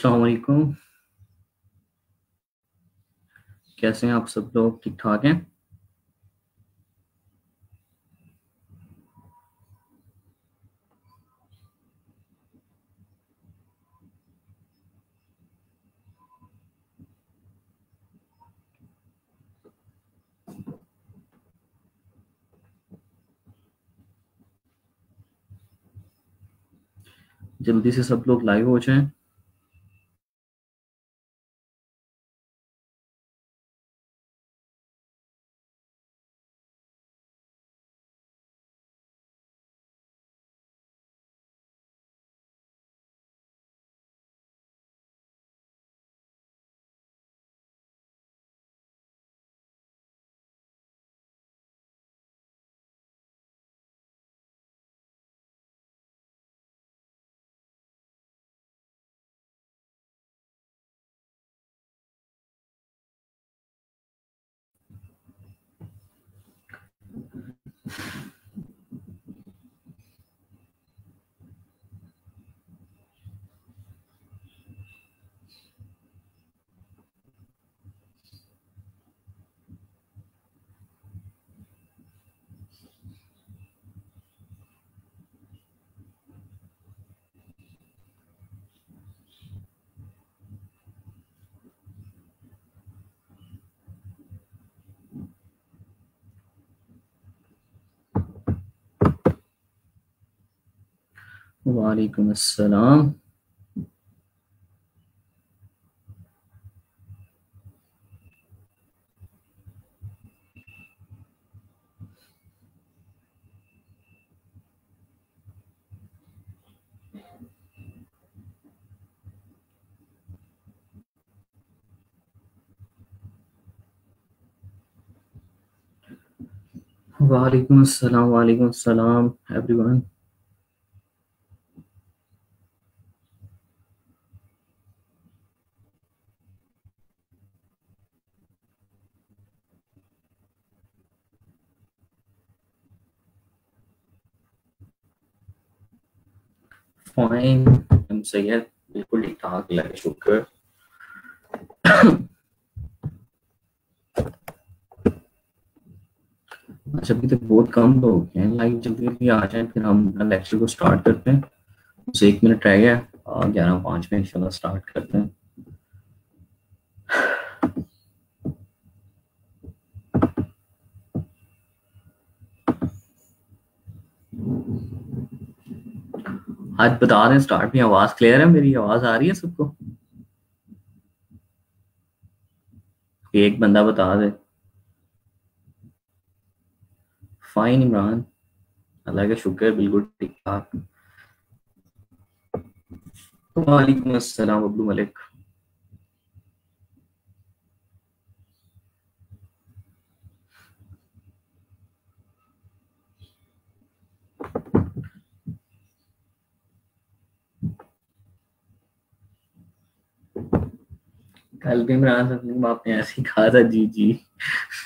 अस्सलाम वालेकुम। कैसे हैं आप सब लोग? ठीक ठाक हैं? जल्दी से सब लोग लाइव हो जाएं। वालेकुम अस्सलाम। वालेकुम अस्सलाम। वालेकुम अस्सलाम एवरीवन। फाइन। हम सही है। बिल्कुल ठीक ठाक लगे, शुक्र। अच्छा, अभी तक बहुत कम लोग हैं लाइव। जल्दी जल्दी आ जाएं, फिर हम अपना लेक्चर को स्टार्ट करते हैं। बस 1 मिनट रह गया। 11:05 में इंशाल्लाह स्टार्ट करते हैं। आज बता दें स्टार्ट में, आवाज क्लियर है? मेरी आवाज आ रही है सबको? एक बंदा बता दे। फाइन इमरान, अल्लाह का शुक्र, बिल्कुल ठीक ठाक। वालेकुम अस्सलाम अब्दुल मलिक। कल भी इमरान सलीम आपने ऐसे ही कहा था, जी जी।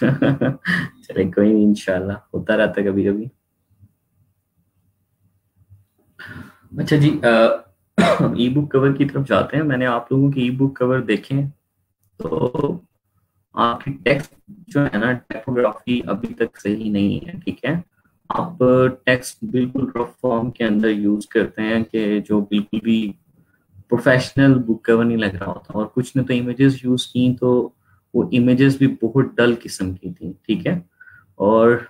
चले कोई नहीं, इंशाल्लाह होता रहता है कभी कभी। अच्छा जी, ई बुक कवर की तरफ जाते हैं। मैंने आप लोगों की ई बुक कवर देखे हैं, तो आपकी टेक्स्ट जो है ना, टाइपोग्राफी अभी तक सही नहीं है, ठीक है। आप टेक्स्ट बिल्कुल रफ फॉर्म के अंदर यूज करते हैं कि जो बिल्कुल भी प्रोफेशनल बुक कवर नहीं लग रहा होता। और कुछ ने तो इमेजेस यूज की, तो वो इमेजेस भी बहुत डल किस्म की थी, ठीक है। और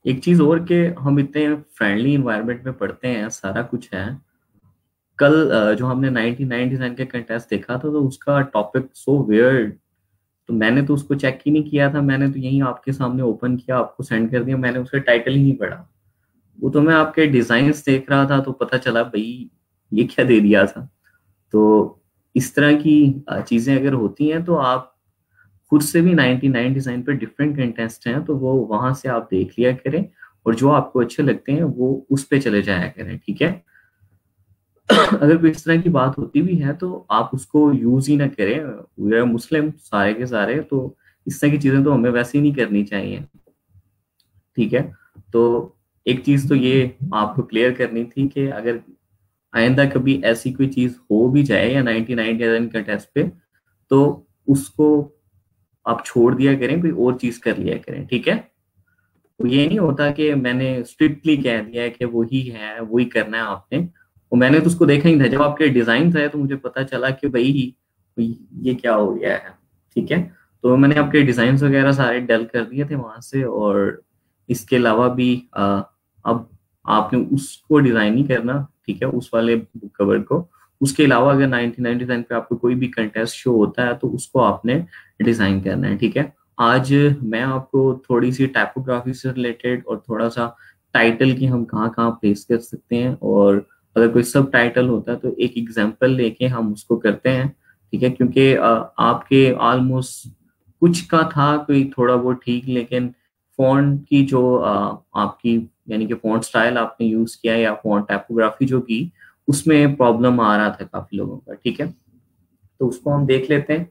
एक चीज और कि हम इतने फ्रेंडली इन्वायरमेंट में पढ़ते हैं, सारा कुछ है। कल जो हमने 99 डिजाइन का कंटेस्ट देखा था, तो उसका टॉपिक सो वियर्ड। तो मैंने तो उसको चेक ही नहीं किया था, मैंने तो यही आपके सामने ओपन किया, आपको सेंड कर दिया। मैंने उसका टाइटल ही नहीं पढ़ा। वो तो मैं आपके डिजाइन्स देख रहा था, तो पता चला भाई ये क्या दे दिया था। तो इस तरह की चीजें अगर होती हैं, तो आप खुद से भी 99 डिजाइन पर डिफरेंट कंटेस्ट हैं, तो वो वहां से आप देख लिया करें। और जो आपको अच्छे लगते हैं वो उस पे चले जाया करें, ठीक है। अगर कोई इस तरह की बात होती भी है, तो आप उसको यूज ही ना करें। वी आर मुस्लिम सारे के सारे, तो इस तरह की चीजें तो हमें वैसे ही नहीं करनी चाहिए, ठीक है। तो एक चीज तो ये आपको क्लियर करनी थी कि अगर आइंदा कभी ऐसी कोई चीज हो भी जाए या 99 का टेस्ट पे, तो उसको आप छोड़ दिया करें, कोई और चीज कर लिया करें, ठीक है। तो ये नहीं होता कि मैंने स्ट्रिक्टली कह दिया है कि वही है, वही करना है आपने। और मैंने तो उसको देखा ही था, जब आपके डिजाइन आए तो मुझे पता चला कि भाई ये क्या हो गया है, ठीक है। तो मैंने आपके डिजाइन वगैरह सारे डल कर दिए थे वहां से। और इसके अलावा भी अब आपने उसको डिजाइन नहीं करना, ठीक है, उस वाले बुक कवर को। उसके अलावा अगर 1999 डिजाइन पे आपको कोई भी कंटेस्ट शो होता है तो उसको आपने डिजाइन करना है, ठीक है। आज मैं आपको थोड़ी सी टाइपोग्राफी से रिलेटेड और थोड़ा सा टाइटल की हम कहाँ कहाँ प्लेस कर सकते हैं, और अगर कोई सब टाइटल होता है तो एक एग्जांपल लेके हम उसको करते हैं, ठीक है। क्योंकि आपके ऑलमोस्ट कुछ का था कोई थोड़ा बहुत ठीक, लेकिन फॉन्ट की जो आपकी यानी कि फॉन्ट स्टाइल आपने यूज किया या फॉन्ट टाइपोग्राफी जो की, उसमें प्रॉब्लम आ रहा था काफी लोगों का, ठीक है। तो उसको हम देख लेते हैं।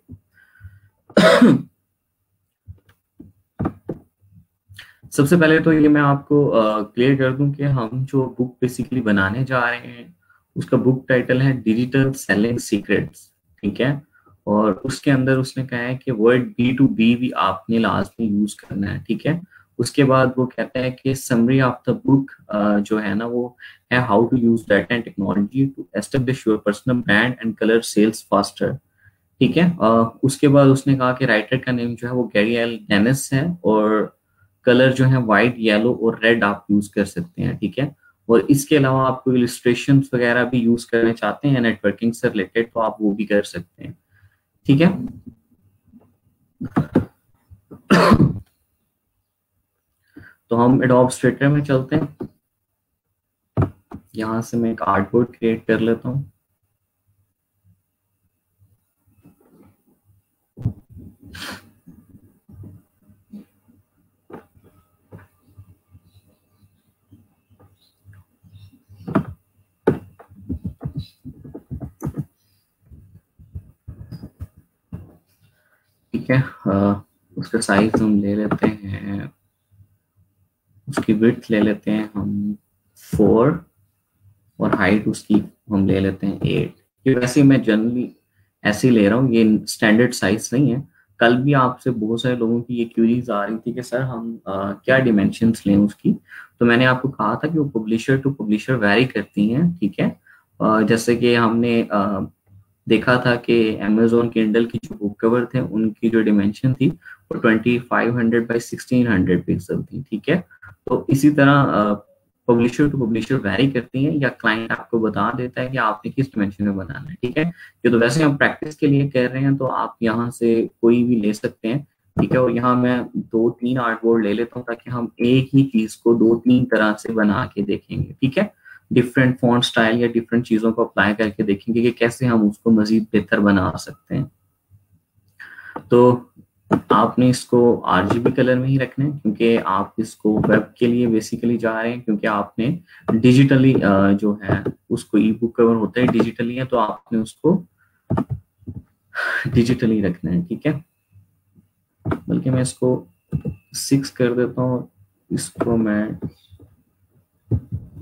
सबसे पहले तो ये मैं आपको क्लियर कर दूं कि हम जो बुक बेसिकली बनाने जा रहे हैं उसका बुक टाइटल है डिजिटल सेलिंग सीक्रेट्स, ठीक है। और उसके अंदर उसने कहा है कि वर्ड B2B भी आपने लास्ट में यूज करना है, ठीक है। उसके बाद वो कहता है कि समरी ऑफ द बुक जो है ना वो है how to use data and technology to establish your personal brand and colour sales faster, ठीक है। उसके बाद उसने कहा कि राइटर का नेम जो है वो गैरी एल डेनिस है, और कलर जो है व्हाइट, येलो और रेड आप यूज कर सकते हैं, ठीक है। और इसके अलावा आप कोई इलिस्ट्रेशन वगैरह भी यूज करना चाहते हैं नेटवर्किंग से रिलेटेड तो आप वो भी कर सकते हैं, ठीक है। तो हम एडोब इलस्ट्रेटर में चलते हैं। यहां से मैं एक आर्टबोर्ड क्रिएट कर लेता हूँ। ठीक है, उसका साइज हम ले लेते हैं, उसकी विड्थ ले लेते हैं हम 4, और हाइट उसकी हम ले लेते हैं 8। ये वैसे मैं जनरली ऐसे ही ले रहा हूँ, ये स्टैंडर्ड साइज नहीं है। कल भी आपसे बहुत सारे लोगों की ये क्यूरीज आ रही थी कि सर हम क्या डिमेंशंस लें उसकी। तो मैंने आपको कहा था कि वो पब्लिशर टू पब्लिशर वैरी करती हैं, ठीक है। जैसे कि हमने देखा था कि अमेजोन किंडल की जो बुक कवर थे उनकी जो डिमेंशन थी वो 2500 बाई 1600 पिक्सल थी, ठीक है। तो इसी तरह पब्लिशर टू पब्लिशर वैरी करती हैं, या क्लाइंट आपको बता देता है कि आपने किस डिमेंशन में बनाना है, ठीक है। ये तो वैसे हम प्रैक्टिस के लिए कर रहे हैं, तो आप यहाँ से कोई भी ले सकते हैं, ठीक है। और यहाँ मैं 2-3 आर्टबोर्ड ले लेता हूँ ताकि हम एक ही चीज को 2-3 तरह से बना के देखेंगे, ठीक है। डिफरेंट फॉन्ट स्टाइल या डिफरेंट चीजों को अप्लाई करके देखेंगे कि कैसे हम उसको मजीद बेहतर बना सकते हैं। तो आपने इसको RGB कलर में ही रखना है, क्योंकि आप इसको वेब के लिए बेसिकली जा रहे हैं, क्योंकि आपने डिजिटली जो है उसको ई बुक कवर होता है डिजिटली है, तो आपने उसको डिजिटली रखना है, ठीक है। बल्कि मैं इसको 6 कर देता हूँ, इसको मैं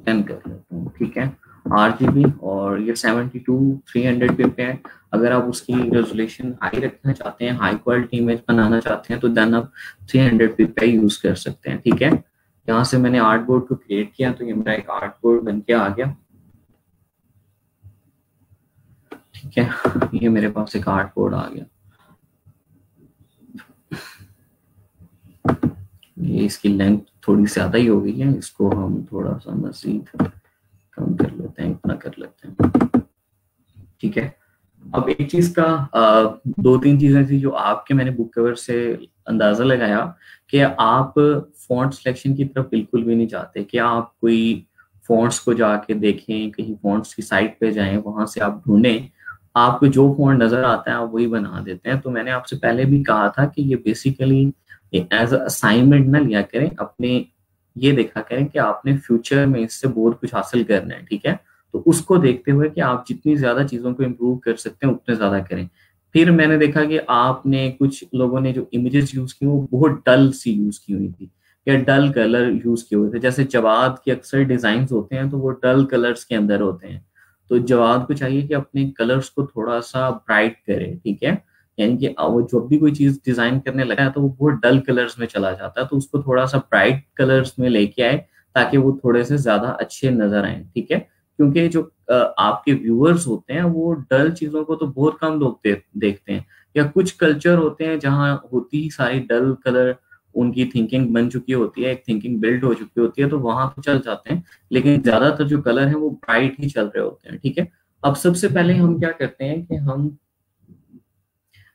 10 कर लेता हूँ, ठीक है। RGB, और ये 72-300 पे है। अगर आप उसकी रेजोल्यूशन हाई रखना चाहते हैं, हाई क्वालिटी इमेज बनाना चाहते हैं, तो देन आप 300 पे यूज कर सकते हैं, ठीक है। यहाँ से मैंने आर्टबोर्ड को क्रिएट किया, तो ये मेरा एक आर्टबोर्ड बन के आ गया, ठीक है। ये मेरे पास एक आर्टबोर्ड आ गया। ये इसकी लेंथ थोड़ी ज्यादा ही हो गई है, इसको हम थोड़ा सा मजीद कम कर लेते हैं, इतना कर लेते हैं, ठीक है। अब एक चीज का 2-3 चीजें थी जो आपके मैंने बुक कवर से अंदाजा लगाया कि आप फॉन्ट सिलेक्शन की तरफ बिल्कुल भी नहीं चाहते, कि आप कोई फॉन्ट्स को जाके देखें, कहीं फॉन्ट्स की साइट पे जाएं, वहां से आप ढूंढें, आपको जो फॉन्ट नजर आता है आप वही बना देते हैं। तो मैंने आपसे पहले भी कहा था कि ये बेसिकली एज असाइनमेंट ना लिया करें अपने, ये देखा करें कि आपने फ्यूचर में इससे बहुत कुछ हासिल करना है, ठीक है। तो उसको देखते हुए कि आप जितनी ज्यादा चीजों को इम्प्रूव कर सकते हैं उतने ज्यादा करें। फिर मैंने देखा कि आपने कुछ लोगों ने जो इमेजेस यूज की वो बहुत डल सी यूज की हुई थी, या डल कलर यूज किए हुए थे। जैसे जवाद के अक्सर डिजाइन होते हैं तो वो डल कलर्स के अंदर होते हैं, तो जवाद को चाहिए कि अपने कलर्स को थोड़ा सा ब्राइट करे, ठीक है। यानी कि वो जब भी कोई चीज डिजाइन करने लगा है तो वो बहुत डल कलर्स में चला जाता है, तो उसको थोड़ा सा ब्राइट कलर्स में लेके आए ताकि वो थोड़े से ज्यादा अच्छे नजर आए, ठीक है। क्योंकि जो आपके व्यूअर्स होते हैं वो डल चीजों को तो बहुत कम लोग देखते हैं, या कुछ कल्चर होते हैं जहाँ होती ही सारी डल कलर, उनकी थिंकिंग बन चुकी होती है, एक थिंकिंग बिल्ड हो चुकी होती है, तो वहां तो चल जाते हैं। लेकिन ज्यादातर जो कलर है वो ब्राइट ही चल रहे होते हैं, ठीक है। अब सबसे पहले हम क्या करते हैं कि हम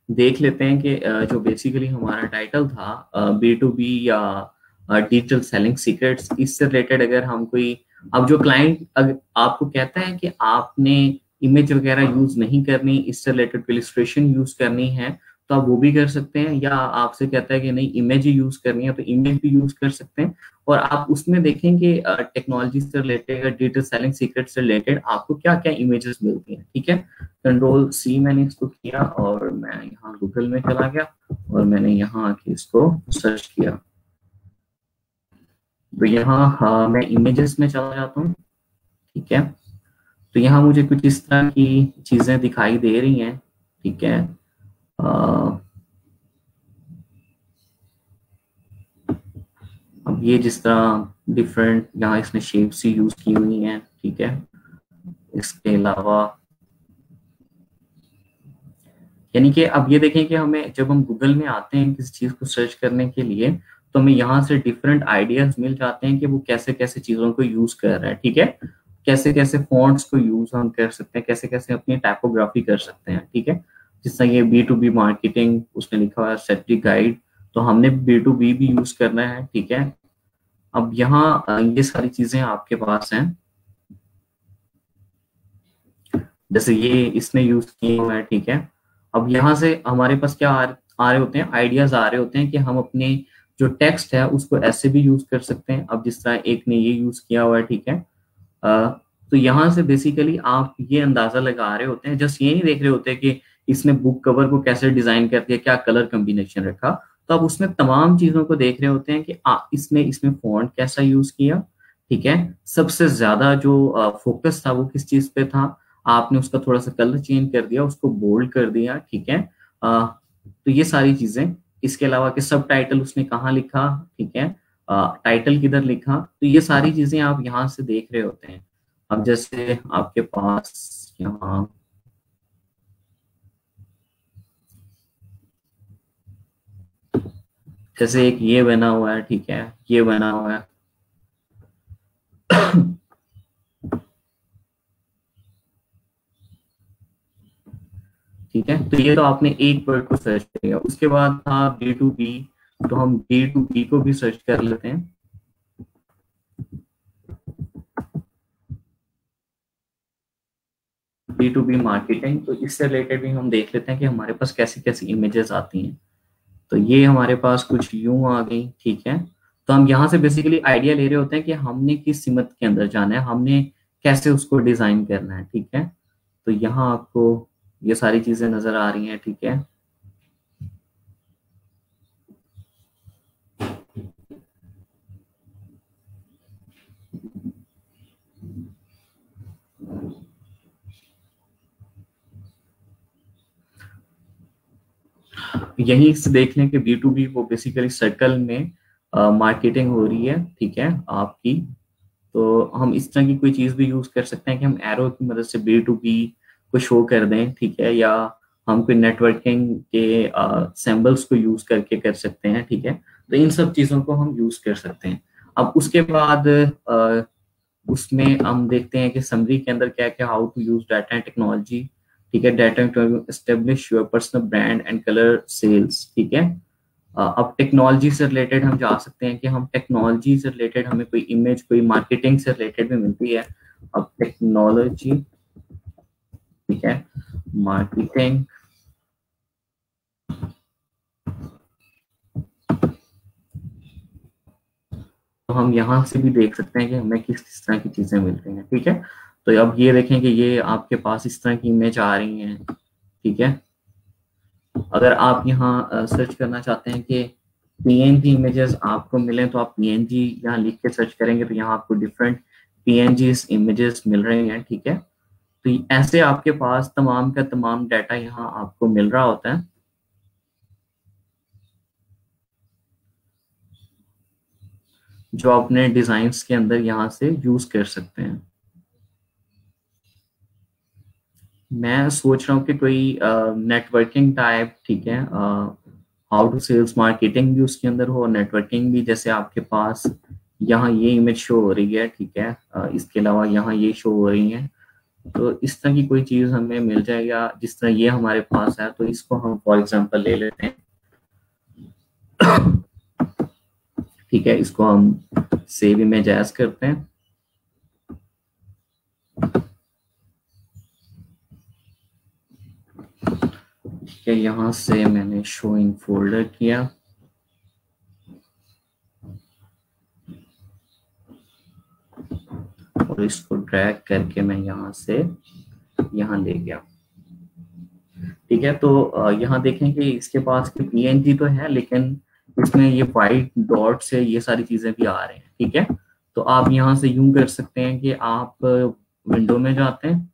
देख लेते हैं कि जो बेसिकली हमारा टाइटल था B2B या डिजिटल सेलिंग सीक्रेट्स, इससे रिलेटेड अगर हम कोई, अब जो क्लाइंट अगर आपको कहता है कि आपने इमेज वगैरह यूज नहीं करनी, इससे रिलेटेड इलिस्ट्रेशन यूज करनी है, तो आप वो भी कर सकते हैं। या आपसे कहता है कि नहीं इमेज ही यूज करनी है, तो इमेज भी यूज कर सकते हैं। और आप उसमें देखेंगे टेक्नोलॉजी से रिलेटेड, डिजिटल सेलिंग सीक्रेट से रिलेटेड आपको क्या क्या इमेजेस मिलती हैं, ठीक है। Ctrl+C मैंने इसको किया और मैं यहाँ गूगल में चला गया और मैंने यहाँ आके इसको सर्च किया। तो यहाँ मैं इमेजेस में चला जाता हूँ, ठीक है। तो यहाँ मुझे कुछ इस तरह की चीजें दिखाई दे रही हैं, ठीक है। अब ये जिस तरह डिफरेंट यहाँ इसने शेप्स ही यूज की हुई हैं, ठीक है। इसके अलावा यानी कि अब ये देखें कि हमें जब हम गूगल में आते हैं किसी चीज को सर्च करने के लिए, तो हमें यहाँ से डिफरेंट आइडियाज मिल जाते हैं कि वो कैसे कैसे चीजों को यूज कर रहा है, ठीक है। कैसे कैसे फॉन्ट्स को यूज हम कर सकते हैं, कैसे कैसे अपनी टाइपोग्राफी कर सकते हैं, ठीक है। जिस तरह ये B2B मार्केटिंग उसने लिखा हुआ है स्ट्रेटजी गाइड, तो हमने B2B भी यूज करना है, ठीक है। अब यहाँ ये सारी चीजें आपके पास हैं, जैसे ये इसने यूज किया हुआ है, ठीक है। अब यहाँ से हमारे पास क्या आ रहे होते हैं, आइडियाज आ रहे होते हैं कि हम अपने जो टेक्स्ट है उसको ऐसे भी यूज कर सकते हैं। अब जिस तरह एक ने ये यूज किया हुआ है, ठीक है। तो यहाँ से बेसिकली आप ये अंदाजा लगा रहे होते हैं, जस्ट ये नहीं देख रहे होते कि इसने बुक कवर को कैसे डिजाइन कर दिया, क्या कलर कॉम्बिनेशन रखा। तो आप उसमें तमाम चीजों को देख रहे होते हैं कि इसने इसमें फॉन्ट कैसा यूज किया, ठीक है। सबसे ज्यादा जो फोकस था वो किस चीज पे था, आपने उसका थोड़ा सा कलर चेंज कर दिया, उसको बोल्ड कर दिया, ठीक है। तो ये सारी चीजें, इसके अलावा कि सब टाइटल उसने कहाँ लिखा, ठीक है, टाइटल किधर लिखा, तो ये सारी चीजें आप यहाँ से देख रहे होते हैं। अब जैसे आपके पास यहाँ जैसे एक ये बना हुआ है, ठीक है, ये बना हुआ है। ठीक है, तो ये तो आपने एक वर्ड को सर्च किया, उसके बाद था B2B, तो हम B2B को भी सर्च कर लेते हैं। B2B मार्केटिंग, तो इससे रिलेटेड भी हम देख लेते हैं कि हमारे पास कैसी कैसी इमेजेस आती हैं। तो ये हमारे पास कुछ यूं आ गई, ठीक है। तो हम यहाँ से बेसिकली आइडिया ले रहे होते हैं कि हमने किस सीमत के अंदर जाना है, हमने कैसे उसको डिजाइन करना है, ठीक है। तो यहाँ आपको ये सारी चीजें नजर आ रही हैं, ठीक है। यहीं से देख लें कि B2B वो बेसिकली सर्कल में मार्केटिंग हो रही है, ठीक है आपकी। तो हम इस तरह की कोई चीज भी यूज कर सकते हैं कि हम एरो की मदद से B2B को शो कर दें, ठीक है। या हम कोई नेटवर्किंग के सिंबल्स को यूज करके कर सकते हैं, ठीक है। तो इन सब चीजों को हम यूज कर सकते हैं। अब उसके बाद उसमें हम देखते हैं कि समरी के अंदर क्या क्या, how to use data and technology, ठीक है, data to establish your personal brand and colour sales, ठीक है। अब टेक्नोलॉजी से रिलेटेड हम जा सकते हैं कि हम टेक्नोलॉजी से रिलेटेड हमें कोई इमेज, कोई मार्केटिंग से रिलेटेड भी मिलती है। अब टेक्नोलॉजी, ठीक है, मार्केटिंग, तो हम यहाँ से भी देख सकते हैं कि हमें किस किस तरह की चीजें मिल रही हैं, ठीक है। तो अब ये देखें कि ये आपके पास इस तरह की इमेज आ रही हैं, ठीक है। अगर आप यहाँ सर्च करना चाहते हैं कि PNG इमेजेस आपको मिले, तो आप PNG यहाँ लिख के सर्च करेंगे तो यहाँ आपको डिफरेंट PNG इमेजेस मिल रहे हैं, ठीक है। तो ऐसे आपके पास तमाम का तमाम डाटा यहाँ आपको मिल रहा होता है, जो आप अपने डिजाइन्स के अंदर यहाँ से यूज कर सकते हैं। मैं सोच रहा हूँ कि कोई नेटवर्किंग टाइप, ठीक है, हाउ टू सेल्स मार्केटिंग भी उसके अंदर हो, नेटवर्किंग भी, जैसे आपके पास यहाँ ये इमेज शो हो रही है, ठीक है, इसके अलावा यहाँ ये शो हो रही है। तो इस तरह की कोई चीज हमें मिल जाएगा, जिस तरह ये हमारे पास है, तो इसको हम फॉर एग्जांपल ले लेते हैं, ठीक है, इसको हम सेव इमेज एज करते हैं। ठीक है, यहाँ से मैंने शो इन फोल्डर किया, और इसको ड्रैग करके मैं यहाँ से यहाँ ले गया। ठीक है, तो यहाँ देखें कि इसके पास की पीएनजी तो है, लेकिन इसमें ये वाइट डॉट से ये सारी चीजें भी आ रहे हैं। ठीक है, तो आप यहाँ से यूं कर सकते हैं कि आप विंडो में जाते हैं,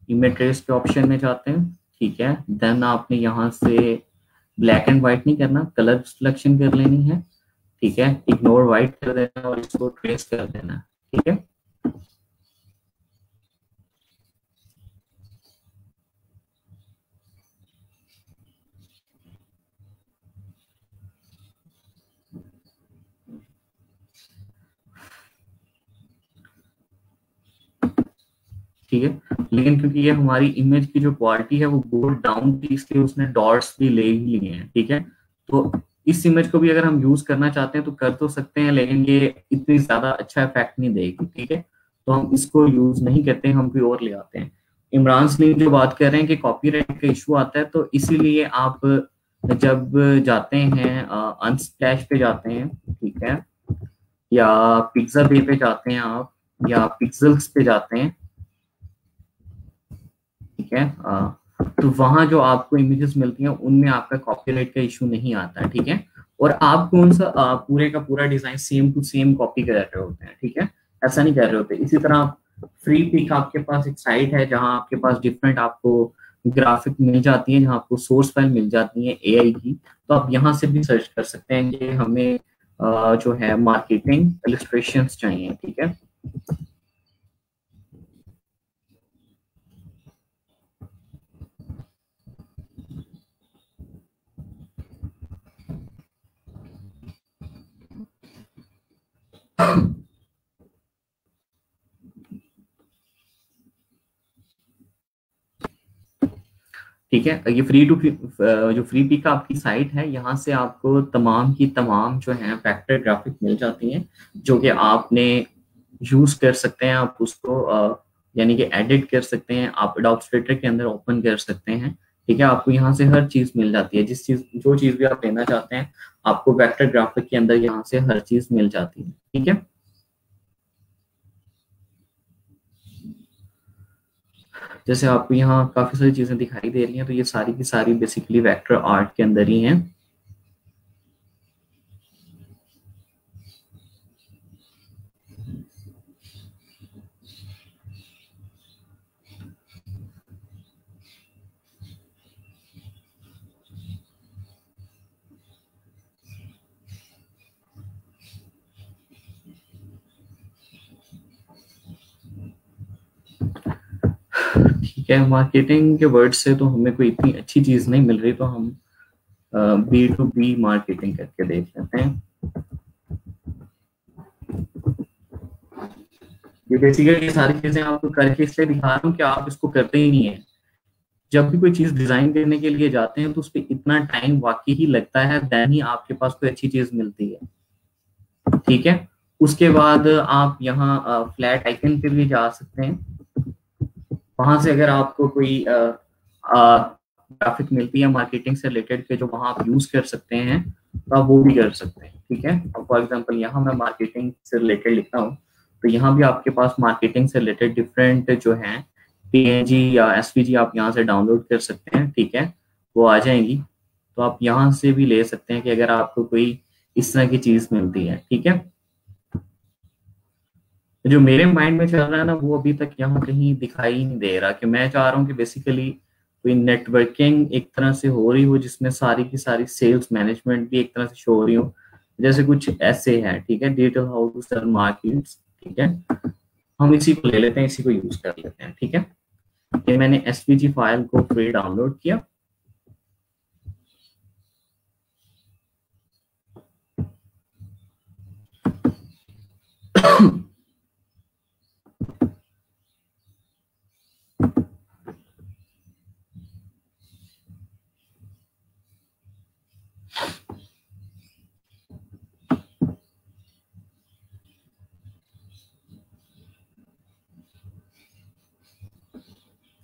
इमेज ट्रेस के ऑप्शन में जाते हैं, ठीक है, देन आपने यहाँ से ब्लैक एंड व्हाइट नहीं करना, कलर सिलेक्शन कर लेनी है, ठीक है, इग्नोर व्हाइट कर देना और इसको ट्रेस कर देना। ठीक है, ठीक है, लेकिन क्योंकि ये हमारी इमेज की जो क्वालिटी है वो गो डाउन थी, इसलिए उसने डॉट्स भी ले ही लिए हैं। ठीक है, तो इस इमेज को भी अगर हम यूज करना चाहते हैं तो कर तो सकते हैं, लेकिन ये इतनी ज्यादा अच्छा इफेक्ट नहीं देगी। ठीक है, तो हम इसको यूज नहीं करते हैं, हम कोई और ले आते हैं। इमरान सलीम जो बात कर रहे हैं कि कॉपीराइट का इशू आता है, तो इसीलिए आप जब जाते हैं अनस्प्लैश पे जाते हैं, ठीक है, या पिक्सेल पे जाते हैं आप, या पिक्सल्स पे जाते हैं, ठीक है, तो वहां जो आपको इमेजेस मिलती हैं उनमें आपका कॉपीराइट का इशू नहीं आता है। ठीक है, और आप कौन सा पूरे का पूरा design same to same copy कर रहे होते हैं। ठीक है, ऐसा नहीं कर रहे होते। इसी तरह फ्री पिक आपके पास एक साइट है जहां आपके पास डिफरेंट आपको ग्राफिक मिल जाती है, जहां आपको सोर्स फाइल मिल जाती है एआई की, तो आप यहाँ से भी सर्च कर सकते हैं कि हमें जो है मार्केटिंग इलस्ट्रेशंस चाहिए। ठीक है, ठीक है, ये फ्री टू जो फ्री पिक आपकी साइट है, यहाँ से आपको तमाम की तमाम जो है फैक्टर ग्राफिक मिल जाती हैं, जो कि आपने यूज कर सकते हैं। आप उसको यानी कि एडिट कर सकते हैं, आप एडोब इलस्ट्रेटर के अंदर ओपन कर सकते हैं। ठीक है, आपको यहाँ से हर चीज मिल जाती है, जो चीज भी आप लेना चाहते हैं, आपको वेक्टर ग्राफिक के अंदर यहाँ से हर चीज मिल जाती है। ठीक है, जैसे आपको यहाँ काफी सारी चीजें दिखाई दे रही हैं, तो ये सारी की सारी बेसिकली वेक्टर आर्ट के अंदर ही हैं। ठीक है, मार्केटिंग के वर्ड से तो हमें कोई इतनी अच्छी चीज नहीं मिल रही, तो हम बी टू बी मार्केटिंग करके देख लेते हैं। ये बेसिकली ये सारी चीजें आपको करके इसलिए दिखा रहा हूँ कि आप इसको करते ही नहीं है। जब भी कोई चीज डिजाइन करने के लिए जाते हैं तो उस पर इतना टाइम वाकई ही लगता है, देन ही आपके पास कोई अच्छी चीज मिलती है। ठीक है, उसके बाद आप यहाँ फ्लैट आइकन पे भी जा सकते हैं, वहां से अगर आपको कोई ग्राफिक मिलती है मार्केटिंग से रिलेटेड के जो वहां आप यूज कर सकते हैं, तो आप वो भी कर सकते हैं। ठीक है, फॉर एग्जांपल यहाँ मैं मार्केटिंग से रिलेटेड लिखता हूँ, तो यहाँ भी आपके पास मार्केटिंग से रिलेटेड डिफरेंट जो है पीएनजी या एसवीजी आप यहाँ से डाउनलोड कर सकते हैं। ठीक है, वो आ जाएंगी, तो आप यहाँ से भी ले सकते हैं कि अगर आपको कोई इस तरह की चीज मिलती है। ठीक है, जो मेरे माइंड में चल रहा है ना, वो अभी तक यहाँ कहीं दिखाई नहीं दे रहा, कि मैं चाह रहा हूँ कि बेसिकली कोई नेटवर्किंग एक तरह से हो रही हो, जिसमें सारी की सारी सेल्स मैनेजमेंट भी एक तरह से शो हो रही हो। जैसे कुछ ऐसे है, ठीक है, digital how to sell markets, ठीक है, हम इसी को ले लेते हैं, इसी को यूज कर लेते हैं, ठीक है। ये मैंने एसवीजी फाइल को फ्री डाउनलोड किया।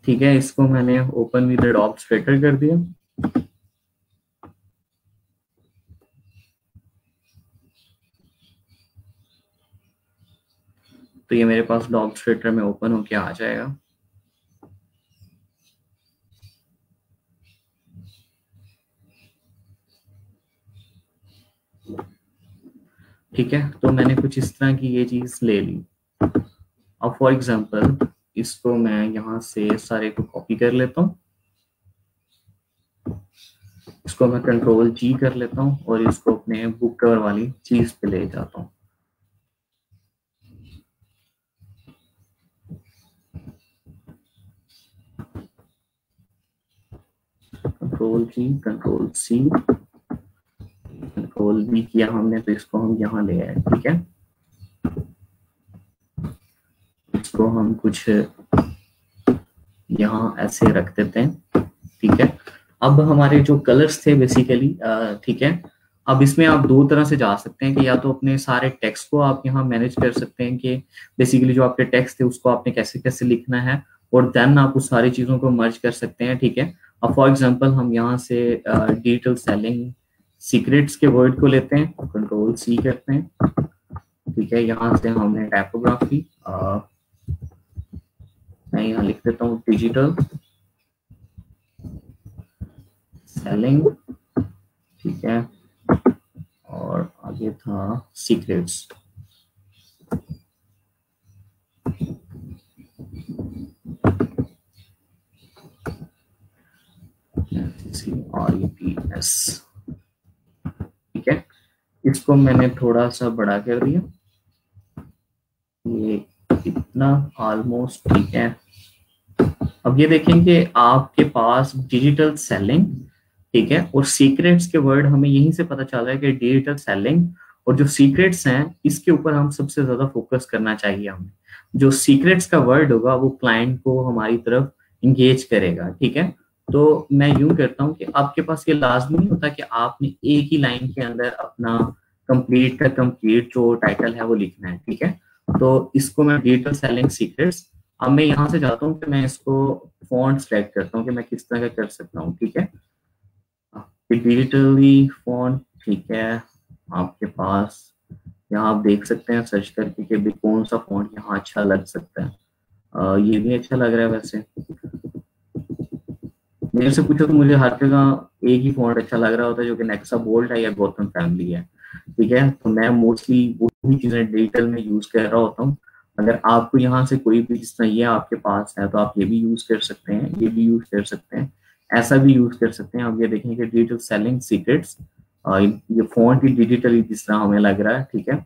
ठीक है, इसको मैंने ओपन विद एडोब कर दिया। तो ये मेरे पास डॉग में ओपन होके आ जाएगा। ठीक है, तो मैंने कुछ इस तरह की ये चीज ले ली। अब फॉर एग्जांपल इसको मैं यहाँ से सारे को कॉपी कर लेता हूँ, इसको मैं कंट्रोल जी कर लेता हूँ और इसको अपने बुक कवर वाली चीज पे ले जाता हूँ। Control ji, control C, control we किया हमने, तो इसको हम यहाँ ले आए। ठीक है, इसको हम कुछ यहाँ ऐसे रख देते हैं। ठीक है, अब हमारे जो कलर्स थे बेसिकली, ठीक है, अब इसमें आप दो तरह से जा सकते हैं, कि या तो अपने सारे टेक्स्ट को आप यहाँ मैनेज कर सकते हैं, कि बेसिकली जो आपके टेक्स्ट थे उसको आपने कैसे कैसे लिखना है, और देन आप उस सारी चीजों को मर्ज कर सकते हैं। ठीक है, अब फॉर एग्जांपल हम यहाँ से डिजिटल सेलिंग सीक्रेट्स के वर्ड को लेते हैं, कंट्रोल सी करते हैं। ठीक है, यहाँ से हमने टाइपोग्राफी, मैं यहाँ लिख देता हूँ डिजिटल सेलिंग, ठीक है, और आगे था सीक्रेट्स। CREPS, ठीक है, इसको मैंने थोड़ा सा बड़ा कर दिया, ये इतना ऑलमोस्ट ठीक है। अब ये देखेंगे आपके पास डिजिटल सेलिंग, ठीक है, और सीक्रेट्स के वर्ड हमें यहीं से पता चल रहा है कि डिजिटल सेलिंग और जो सीक्रेट्स हैं इसके ऊपर हम सबसे ज्यादा फोकस करना चाहिए हमें। जो सीक्रेट्स का वर्ड होगा वो क्लाइंट को हमारी तरफ इंगेज करेगा। ठीक है, तो मैं यूं करता हूं कि आपके पास ये लाजमी नहीं होता कि आपने एक ही लाइन के अंदर अपना कंप्लीट का कंप्लीट जो टाइटल है वो लिखना है। ठीक है, तो इसको मैं डिजिटल सेलिंग सीक्रेट्स, अब मैं यहाँ से जाता हूँ कि मैं इसको फॉन्ट सेलेक्ट करता हूँ कि मैं किस तरह का कर सकता हूँ। ठीक है, डिजिटली फॉन्ट, ठीक है, आपके पास यहाँ आप देख सकते हैं सर्च करके कि भी कौन सा फॉन्ट यहाँ अच्छा लग सकता है। ये भी अच्छा लग रहा है वैसे, मेरे से पूछो तो मुझे हर जगह एक ही फॉन्ट अच्छा लग रहा होता है, जो कि नेक्सा बोल्ड है या गौतम फैमिली है। ठीक है, तो मैं मोस्टली वही चीजें डिजिटल में यूज कर रहा होता हूँ। अगर आपको यहाँ से कोई भी जिस तरह ये आपके पास है तो आप ये भी यूज कर सकते हैं, ये भी यूज कर सकते हैं, ऐसा भी यूज कर सकते हैं। आप ये देखें कि डिजिटल सेलिंग सीक्रेट्स, ये फॉन्ट ही डिजिटली जिस तरह हमें लग रहा है। ठीक है,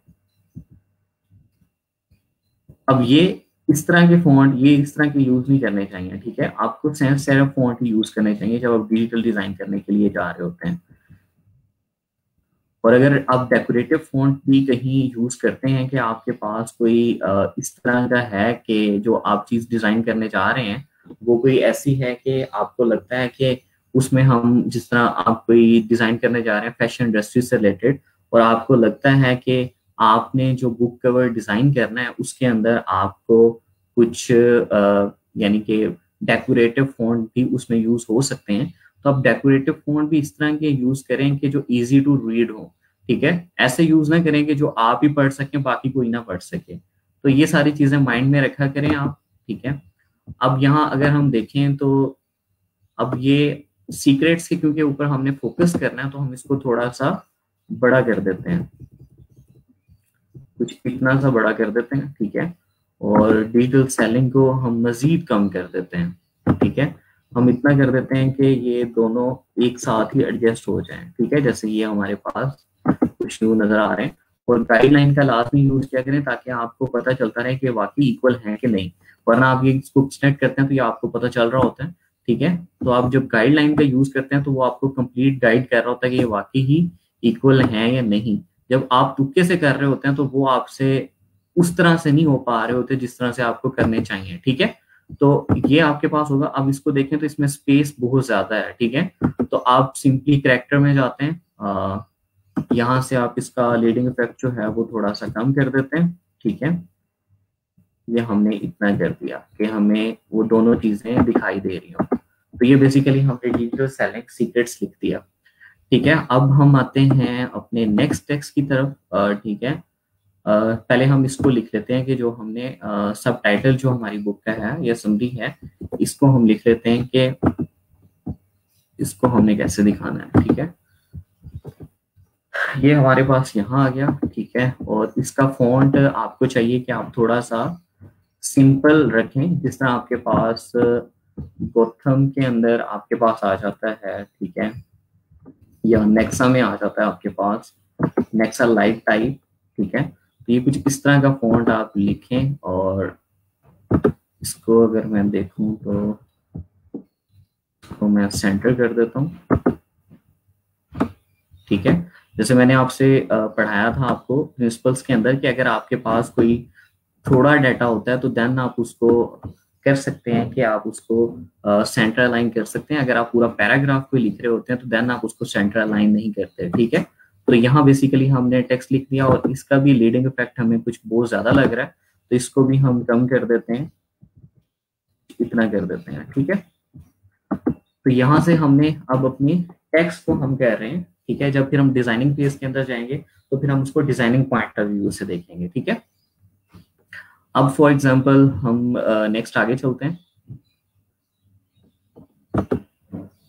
अब ये इस तरह के फॉन्ट, ये इस तरह के यूज नहीं करने चाहिए। ठीक है, आपको सेंस सेरफ फॉन्ट ही यूज करने चाहिए जब आप डिजिटल डिजाइन करने के लिए जा रहे होते हैं। और अगर आप डेकोरेटिव फॉन्ट भी कहीं यूज करते हैं कि आपके पास कोई इस तरह का है कि जो आप चीज डिजाइन करने जा रहे हैं वो कोई ऐसी है कि आपको लगता है कि उसमें हम जिस तरह आप कोई डिजाइन करने जा रहे हैं फैशन इंडस्ट्री से रिलेटेड, और आपको लगता है कि आपने जो बुक कवर डिजाइन करना है उसके अंदर आपको कुछ यानी कि डेकोरेटिव फॉन्ट भी उसमें यूज हो सकते हैं, तो आप डेकोरेटिव फॉन्ट भी इस तरह के यूज करें कि जो इजी टू रीड हो। ठीक है, ऐसे यूज ना करें कि जो आप ही पढ़ सकें बाकी कोई ना पढ़ सके। तो ये सारी चीजें माइंड में रखा करें आप। ठीक है, अब यहाँ अगर हम देखें तो अब ये सीक्रेट्स के क्योंकि ऊपर हमने फोकस करना है तो हम इसको थोड़ा सा बड़ा कर देते हैं। कुछ इतना सा बड़ा कर देते हैं, ठीक है। और डिजिटल सेलिंग को हम मजीद कम कर देते हैं, ठीक है। हम इतना कर देते हैं कि ये दोनों एक साथ ही एडजस्ट हो जाएं, ठीक है। जैसे ये हमारे पास कुछ न्यू नजर आ रहे हैं। और गाइडलाइन का लाजमी यूज किया करें ताकि आपको पता चलता रहे कि वाकई इक्वल है कि नहीं, वरना आप ये इसको सिलेक्ट करते हैं तो ये आपको पता चल रहा होता है, ठीक है। तो आप जब गाइडलाइन का यूज करते हैं तो वो आपको कंप्लीट गाइड कर रहा होता है कि ये वाकई ही इक्वल है या नहीं। जब आप तुक्के से कर रहे होते हैं तो वो आपसे उस तरह से नहीं हो पा रहे होते जिस तरह से आपको करने चाहिए, ठीक है। तो ये आपके पास होगा। अब इसको देखें तो इसमें स्पेस बहुत ज्यादा है, ठीक है। तो आप सिंपली करेक्टर में जाते हैं, यहाँ से आप इसका लीडिंग इफेक्ट जो है वो थोड़ा सा कम कर देते हैं, ठीक है। ये हमने इतना कर दिया कि हमें वो दोनों चीजें दिखाई दे रही हो। तो ये बेसिकली हमने डिजिटल सेलिंग सीक्रेट्स लिख दिया, ठीक है। अब हम आते हैं अपने नेक्स्ट टेक्स्ट की तरफ, ठीक है। पहले हम इसको लिख लेते हैं कि जो हमने सब टाइटल जो हमारी बुक का है या समरी है, इसको हम लिख लेते हैं कि इसको हमने कैसे दिखाना है, ठीक है। ये हमारे पास यहाँ आ गया, ठीक है। और इसका फॉन्ट आपको चाहिए कि आप थोड़ा सा सिंपल रखें, जिस तरह आपके पास गोथम के अंदर आपके पास आ जाता है, ठीक है, या नेक्सा में आ जाता है आपके पास, नेक्सा लाइट टाइप, ठीक है। तो ये कुछ इस तरह का फॉन्ट आप लिखें। और इसको अगर मैं देखूं तो मैं सेंटर कर देता हूँ, ठीक है। जैसे मैंने आपसे पढ़ाया था आपको प्रिंसिपल्स के अंदर कि अगर आपके पास कोई थोड़ा डाटा होता है तो देन आप उसको कर सकते हैं कि आप उसको सेंटर अलाइन कर सकते हैं। अगर आप पूरा पैराग्राफ कोई लिख रहे होते हैं तो देन आप उसको सेंटर अलाइन नहीं करते, ठीक है। तो यहाँ बेसिकली हमने टेक्स्ट लिख दिया और इसका भी लीडिंग इफेक्ट हमें कुछ बहुत ज्यादा लग रहा है, तो इसको भी हम कम कर देते हैं, इतना कर देते हैं, ठीक है। तो यहाँ से हमने अब अपनी टेक्स्ट को हम कह रहे हैं, ठीक है। जब फिर हम डिजाइनिंग फेज के अंदर जाएंगे तो फिर हम उसको डिजाइनिंग पॉइंट ऑफ व्यू से देखेंगे, ठीक है। अब फॉर एग्जांपल हम नेक्स्ट आगे चलते हैं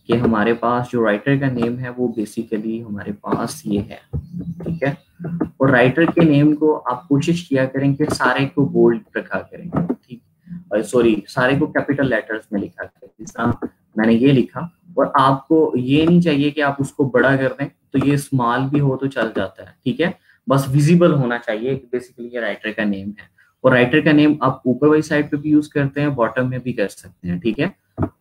कि हमारे पास जो राइटर का नेम है वो बेसिकली हमारे पास ये है, ठीक है। और राइटर के नेम को आप कोशिश किया करें कि सारे को बोल्ड रखा करें, ठीक, सॉरी सारे को कैपिटल लेटर्स में लिखा करें, जिस तरह मैंने ये लिखा। और आपको ये नहीं चाहिए कि आप उसको बड़ा कर दें, तो ये स्मॉल भी हो तो चल जाता है, ठीक है। बस विजिबल होना चाहिए, बेसिकली ये राइटर का नेम है। और राइटर का नेम आप ऊपर वाली साइड पे भी यूज करते हैं, बॉटम में भी कर सकते हैं, ठीक है।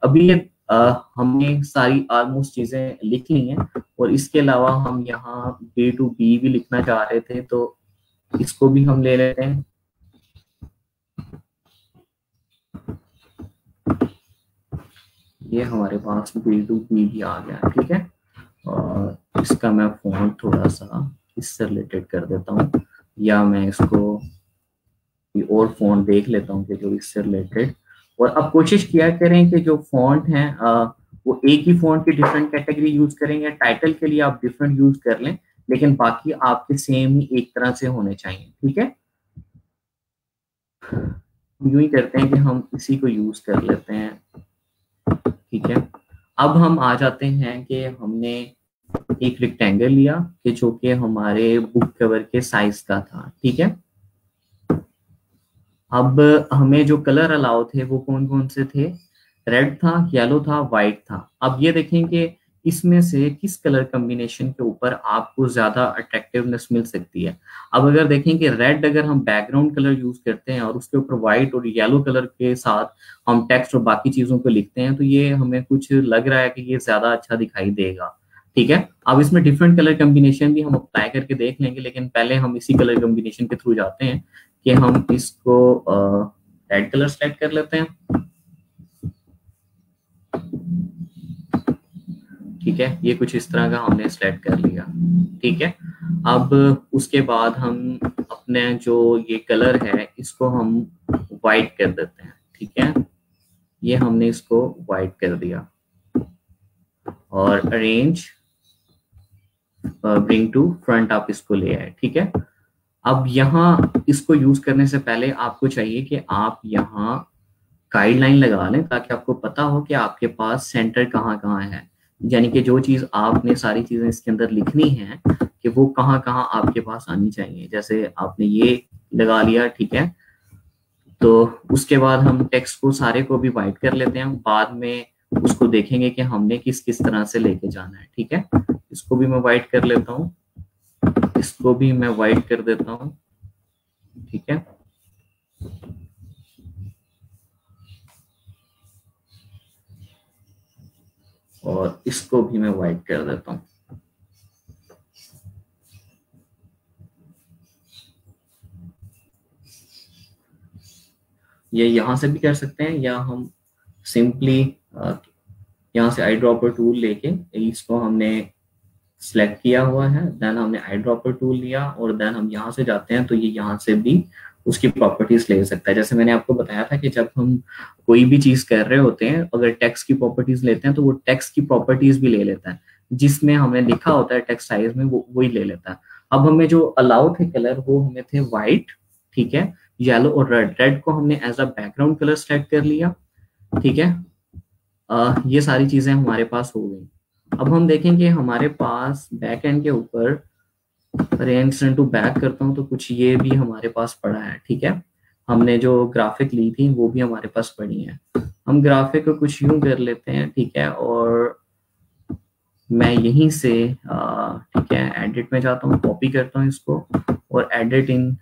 अभी ये हमने सारी ऑलमोस्ट चीजें लिख ली हैं। और इसके अलावा हम यहाँ A to B भी लिखना चाह रहे थे, तो इसको भी हम ले लेते हैं। ये हमारे पास B to B भी आ गया, ठीक है। और इसका मैं फॉन्ट थोड़ा सा इससे रिलेटेड कर देता हूँ, या मैं इसको और फॉन्ट देख लेता हूँ कि जो इससे रिलेटेड। और अब कोशिश किया करें कि जो फॉन्ट हैं वो एक ही फॉन्ट की डिफरेंट कैटेगरी यूज करें, या टाइटल के लिए आप डिफरेंट यूज कर लें, लेकिन बाकी आपके सेम ही एक तरह से होने चाहिए, ठीक है। यूं ही करते हैं कि हम इसी को यूज कर लेते हैं, ठीक है। अब हम आ जाते हैं कि हमने एक रेक्टेंगल लिया कि जो कि हमारे बुक कवर के साइज का था, ठीक है। अब हमें जो कलर अलाउ थे वो कौन कौन से थे, रेड था, येलो था, व्हाइट था। अब ये देखें कि इसमें से किस कलर कॉम्बिनेशन के ऊपर आपको ज्यादा अट्रैक्टिवनेस मिल सकती है। अब अगर देखें कि रेड अगर हम बैकग्राउंड कलर यूज करते हैं और उसके ऊपर व्हाइट और येलो कलर के साथ हम टेक्स्ट और बाकी चीजों को लिखते हैं, तो ये हमें कुछ लग रहा है कि ये ज्यादा अच्छा दिखाई देगा, ठीक है। अब इसमें डिफरेंट कलर कॉम्बिनेशन भी हम अप्लाई करके देख लेंगे, लेकिन पहले हम इसी कलर कॉम्बिनेशन के थ्रू जाते हैं कि हम इसको रेड कलर सेलेक्ट कर लेते हैं, ठीक है। ये कुछ इस तरह का हमने सेलेक्ट कर लिया, ठीक है। अब उसके बाद हम अपने जो ये कलर है इसको हम वाइट कर देते हैं, ठीक है। ये हमने इसको वाइट कर दिया और अरेंज ब्रिंग टू फ्रंट आप इसको ले आए, ठीक है। अब यहाँ इसको यूज करने से पहले आपको चाहिए कि आप यहाँ गाइडलाइन लगा लें ताकि आपको पता हो कि आपके पास सेंटर कहाँ कहाँ है। यानी कि जो चीज आपने सारी चीजें इसके अंदर लिखनी है कि वो कहाँ कहाँ आपके पास आनी चाहिए। जैसे आपने ये लगा लिया, ठीक है, तो उसके बाद हम टेक्स्ट को सारे को भी वाइट कर लेते हैं, बाद में उसको देखेंगे कि हमने किस किस तरह से लेके जाना है। ठीक है, इसको भी मैं वाइट कर लेता हूँ, इसको भी मैं वाइट कर देता हूँ। ठीक है, और इसको भी मैं वाइट कर देता हूँ। ये यहाँ से भी कर सकते हैं, या हम सिंपली यहाँ से आई ड्रॉपर टूल लेके इसको हमने सिलेक्ट किया हुआ है, देन हमने आई ड्रॉपर टूल लिया और देन हम यहाँ से जाते हैं तो ये यहाँ से भी उसकी प्रॉपर्टीज ले सकता है। जैसे मैंने आपको बताया था कि जब हम कोई भी चीज कर रहे होते हैं, अगर टेक्स्ट की प्रॉपर्टीज लेते हैं तो वो टेक्स्ट की प्रॉपर्टीज भी ले लेता है, जिसमें हमें लिखा होता है टेक्स्ट साइज में वो वही ले लेता है। अब हमें जो अलाउ थे कलर वो हमें थे व्हाइट, ठीक है, येलो और रेड। रेड को हमने as a background colour select कर लिया। ठीक है, ये सारी चीजें हमारे पास हो गई। अब हम देखेंगे हमारे पास बैक एंड के ऊपर रेंज टू बैक करता हूँ तो कुछ ये भी हमारे पास पड़ा है। ठीक है, हमने जो ग्राफिक ली थी वो भी हमारे पास पड़ी है। हम ग्राफिक को कुछ यूं कर लेते हैं, ठीक है, और मैं यहीं से ठीक है एडिट में जाता हूँ, कॉपी करता हूँ इसको और एडिट इन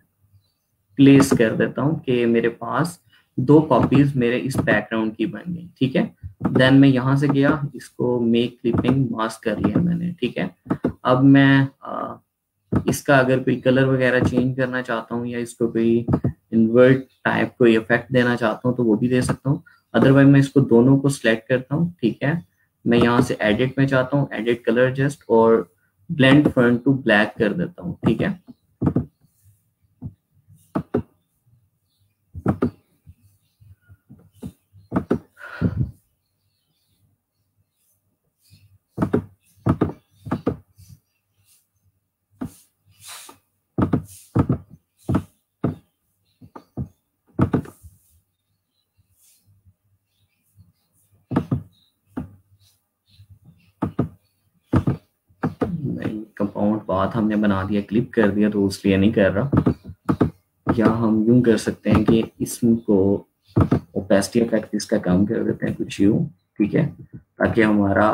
प्लेस कर देता हूँ कि मेरे पास 2 कॉपीज मेरे इस बैकग्राउंड की बन गई। ठीक है, देन मैं यहाँ से गया, इसको मेक क्लिपिंग मास्क कर लिया मैंने। ठीक है, अब मैं इसका अगर कोई कलर वगैरह चेंज करना चाहता हूँ या इसको कोई इन्वर्ट टाइप कोई इफेक्ट देना चाहता हूँ तो वो भी दे सकता हूँ। अदरवाइज मैं इसको दोनों को सिलेक्ट करता हूँ। ठीक है, मैं यहाँ से एडिट में चाहता हूँ, एडिट कलर जस्ट और ब्लेंड फ्रंट टू ब्लैक कर देता हूँ। ठीक है, कंपाउंड पाथ हमने बना दिया, क्लिक कर दिया तो उसलिए नहीं कर रहा। या हम यूं कर सकते हैं कि इसको ओपेसिटी इफेक्ट इसका कम कर देते हैं कुछ यूं। ठीक है, ताकि हमारा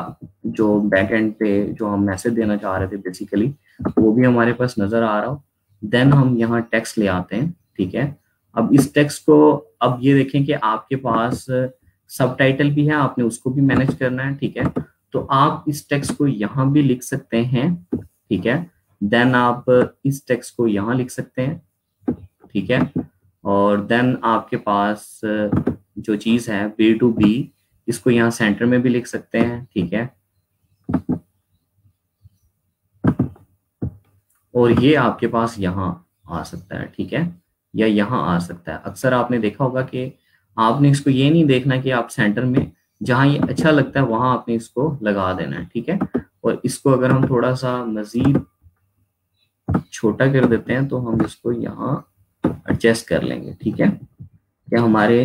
जो बैक एंड पे जो हम मैसेज देना चाह रहे थे बेसिकली वो भी हमारे पास नजर आ रहा हो। देन हम यहाँ टेक्स्ट ले आते हैं। ठीक है, अब इस टेक्स्ट को अब ये देखें कि आपके पास सबटाइटल भी है, आपने उसको भी मैनेज करना है। ठीक है, तो आप इस टेक्स्ट को यहाँ भी लिख सकते हैं। ठीक है, देन आप इस टेक्स्ट को यहाँ लिख सकते हैं। ठीक है, और देन आपके पास जो चीज है बी टू बी, इसको यहाँ सेंटर में भी लिख सकते हैं। ठीक है, और ये आपके पास यहाँ आ सकता है। ठीक है, या यहाँ आ सकता है। अक्सर आपने देखा होगा कि आपने इसको ये नहीं देखना कि आप सेंटर में जहाँ ये अच्छा लगता है वहां आपने इसको लगा देना है। ठीक है, और इसको अगर हम थोड़ा सा मजीद छोटा कर देते हैं तो हम इसको यहाँ एडजस्ट कर लेंगे। ठीक है, कि हमारे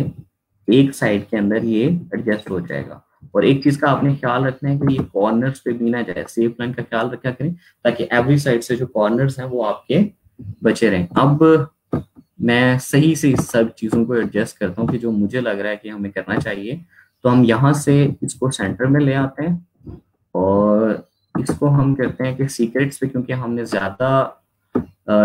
एक साइड के अंदर ये एडजस्ट हो जाएगा। और एक चीज का आपने ख्याल रखना है कि ये कॉर्नर्स पे भी ना जाए, सेफ लाइन का ख्याल रखा करें ताकि एवरी साइड से जो कॉर्नर्स हैं वो आपके बचे रहें। अब मैं सही से इस सब चीजों को एडजस्ट करता हूँ कि जो मुझे लग रहा है कि हमें करना चाहिए। तो हम यहाँ से इसको सेंटर में ले आते हैं और इसको हम कहते हैं कि सीक्रेट्स पे, क्योंकि हमने ज्यादा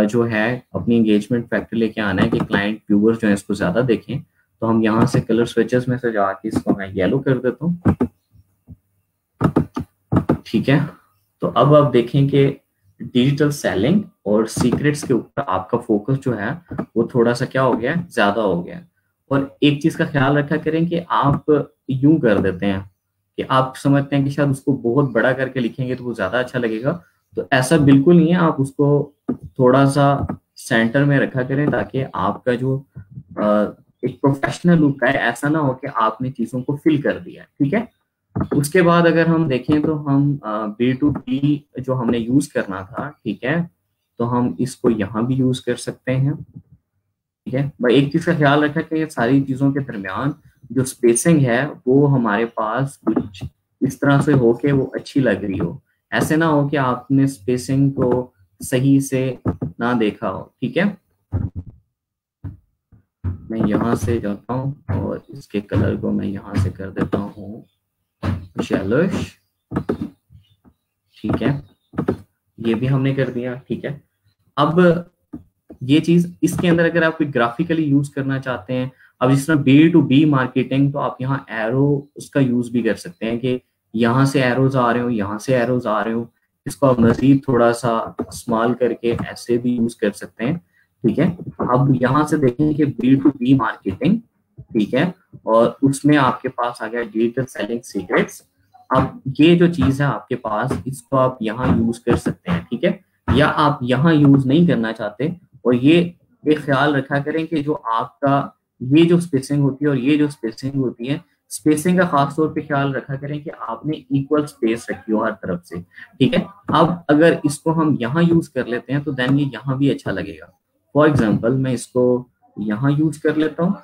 जो है अपनी एंगेजमेंट फैक्टर लेके आना है कि क्लाइंट व्यूअर्स जो है इसको ज्यादा देखें। तो हम यहाँ से कलर स्विचेस में से जाके इसको मैं येलो कर देता हूँ। ठीक है, तो अब आप देखें कि डिजिटल सेलिंग और सीक्रेट्स के ऊपर आपका फोकस जो है वो थोड़ा सा क्या हो गया, ज्यादा हो गया। और एक चीज का ख्याल रखा करें कि आप यूं कर देते हैं कि आप समझते हैं कि शायद उसको बहुत बड़ा करके लिखेंगे तो वो ज्यादा अच्छा लगेगा। तो ऐसा बिल्कुल नहीं है, आप उसको थोड़ा सा सेंटर में रखा करें ताकि आपका जो एक प्रोफेशनल लुक है, ऐसा ना हो कि आपने चीजों को फिल कर दिया। ठीक है, उसके बाद अगर हम देखें तो हम बी टू बी जो हमने यूज करना था, ठीक है, तो हम इसको यहाँ भी यूज कर सकते हैं। ठीक है भाई, एक चीज का ख्याल रखा कि ये सारी चीजों के दरमियान जो स्पेसिंग है वो हमारे पास कुछ इस तरह से हो के वो अच्छी लग रही हो। ऐसे ना हो कि आपने स्पेसिंग को सही से ना देखा हो। ठीक है, मैं यहाँ से जाता हूँ और इसके कलर को मैं यहाँ से कर देता हूँ येलोइश। ठीक है, ये भी हमने कर दिया। ठीक है, अब ये चीज इसके अंदर अगर आप ग्राफिकली यूज करना चाहते हैं, अब जिस तरह बी टू बी मार्केटिंग, तो आप यहाँ एरो उसका यूज भी कर सकते हैं कि यहाँ से एरोज आ रहे हो, यहाँ से एरोज आ रहे हो। इसको आप मजीद थोड़ा सा स्मॉल करके ऐसे भी यूज कर सकते हैं। ठीक है, अब यहाँ से देखें कि बी टू बी मार्केटिंग, ठीक है, और उसमें आपके पास आ गया डिजिटल सेलिंग सीक्रेट्स। अब ये जो चीज है आपके पास, इसको आप यहाँ यूज कर सकते हैं। ठीक है, या आप यहाँ यूज नहीं करना चाहते, और ये एक ख्याल रखा करें कि जो आपका ये जो स्पेसिंग होती है और ये जो स्पेसिंग होती है, स्पेसिंग का खास तौर पे ख्याल रखा करें कि आपने इक्वल स्पेस रखी हो हर तरफ से। ठीक है, अब अगर इसको हम यहाँ यूज कर लेते हैं तो देन ये यहाँ भी अच्छा लगेगा। फॉर एग्जाम्पल मैं इसको यहाँ यूज कर लेता हूँ।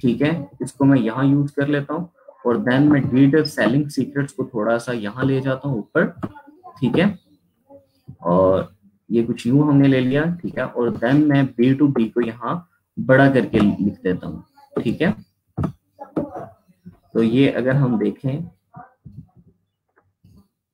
ठीक है, इसको मैं यहाँ यूज कर लेता हूँ, और देन मैं डिजिटल सेलिंग सीक्रेट्स को थोड़ा सा यहाँ ले जाता हूँ ऊपर। ठीक है, और ये कुछ यूं हमने ले लिया। ठीक है, और देन मैं बी टू बी को यहाँ बड़ा करके लिख देता हूँ। ठीक है, तो ये अगर हम देखें,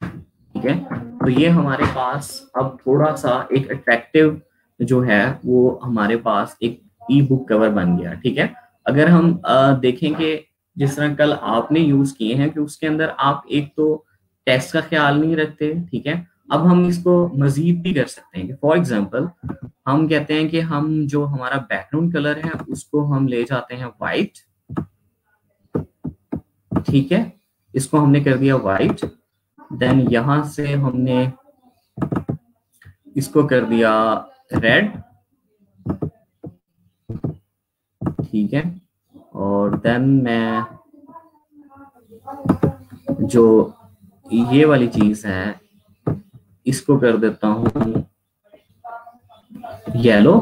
ठीक है, तो ये हमारे पास अब थोड़ा सा एक अट्रैक्टिव जो है वो हमारे पास एक ई बुक कवर बन गया। ठीक है, अगर हम देखेंगे जिस तरह कल आपने यूज किए हैं कि उसके अंदर आप एक तो टेक्स्ट का ख्याल नहीं रखते। ठीक है, अब हम इसको मजीद भी कर सकते हैं कि फॉर एग्जांपल हम कहते हैं कि हम जो हमारा बैकग्राउंड कलर है उसको हम ले जाते हैं वाइट। ठीक है, इसको हमने कर दिया वाइट, देन यहां से हमने इसको कर दिया रेड। ठीक है, और देन मैं जो ये वाली चीज है इसको कर देता हूं येलो।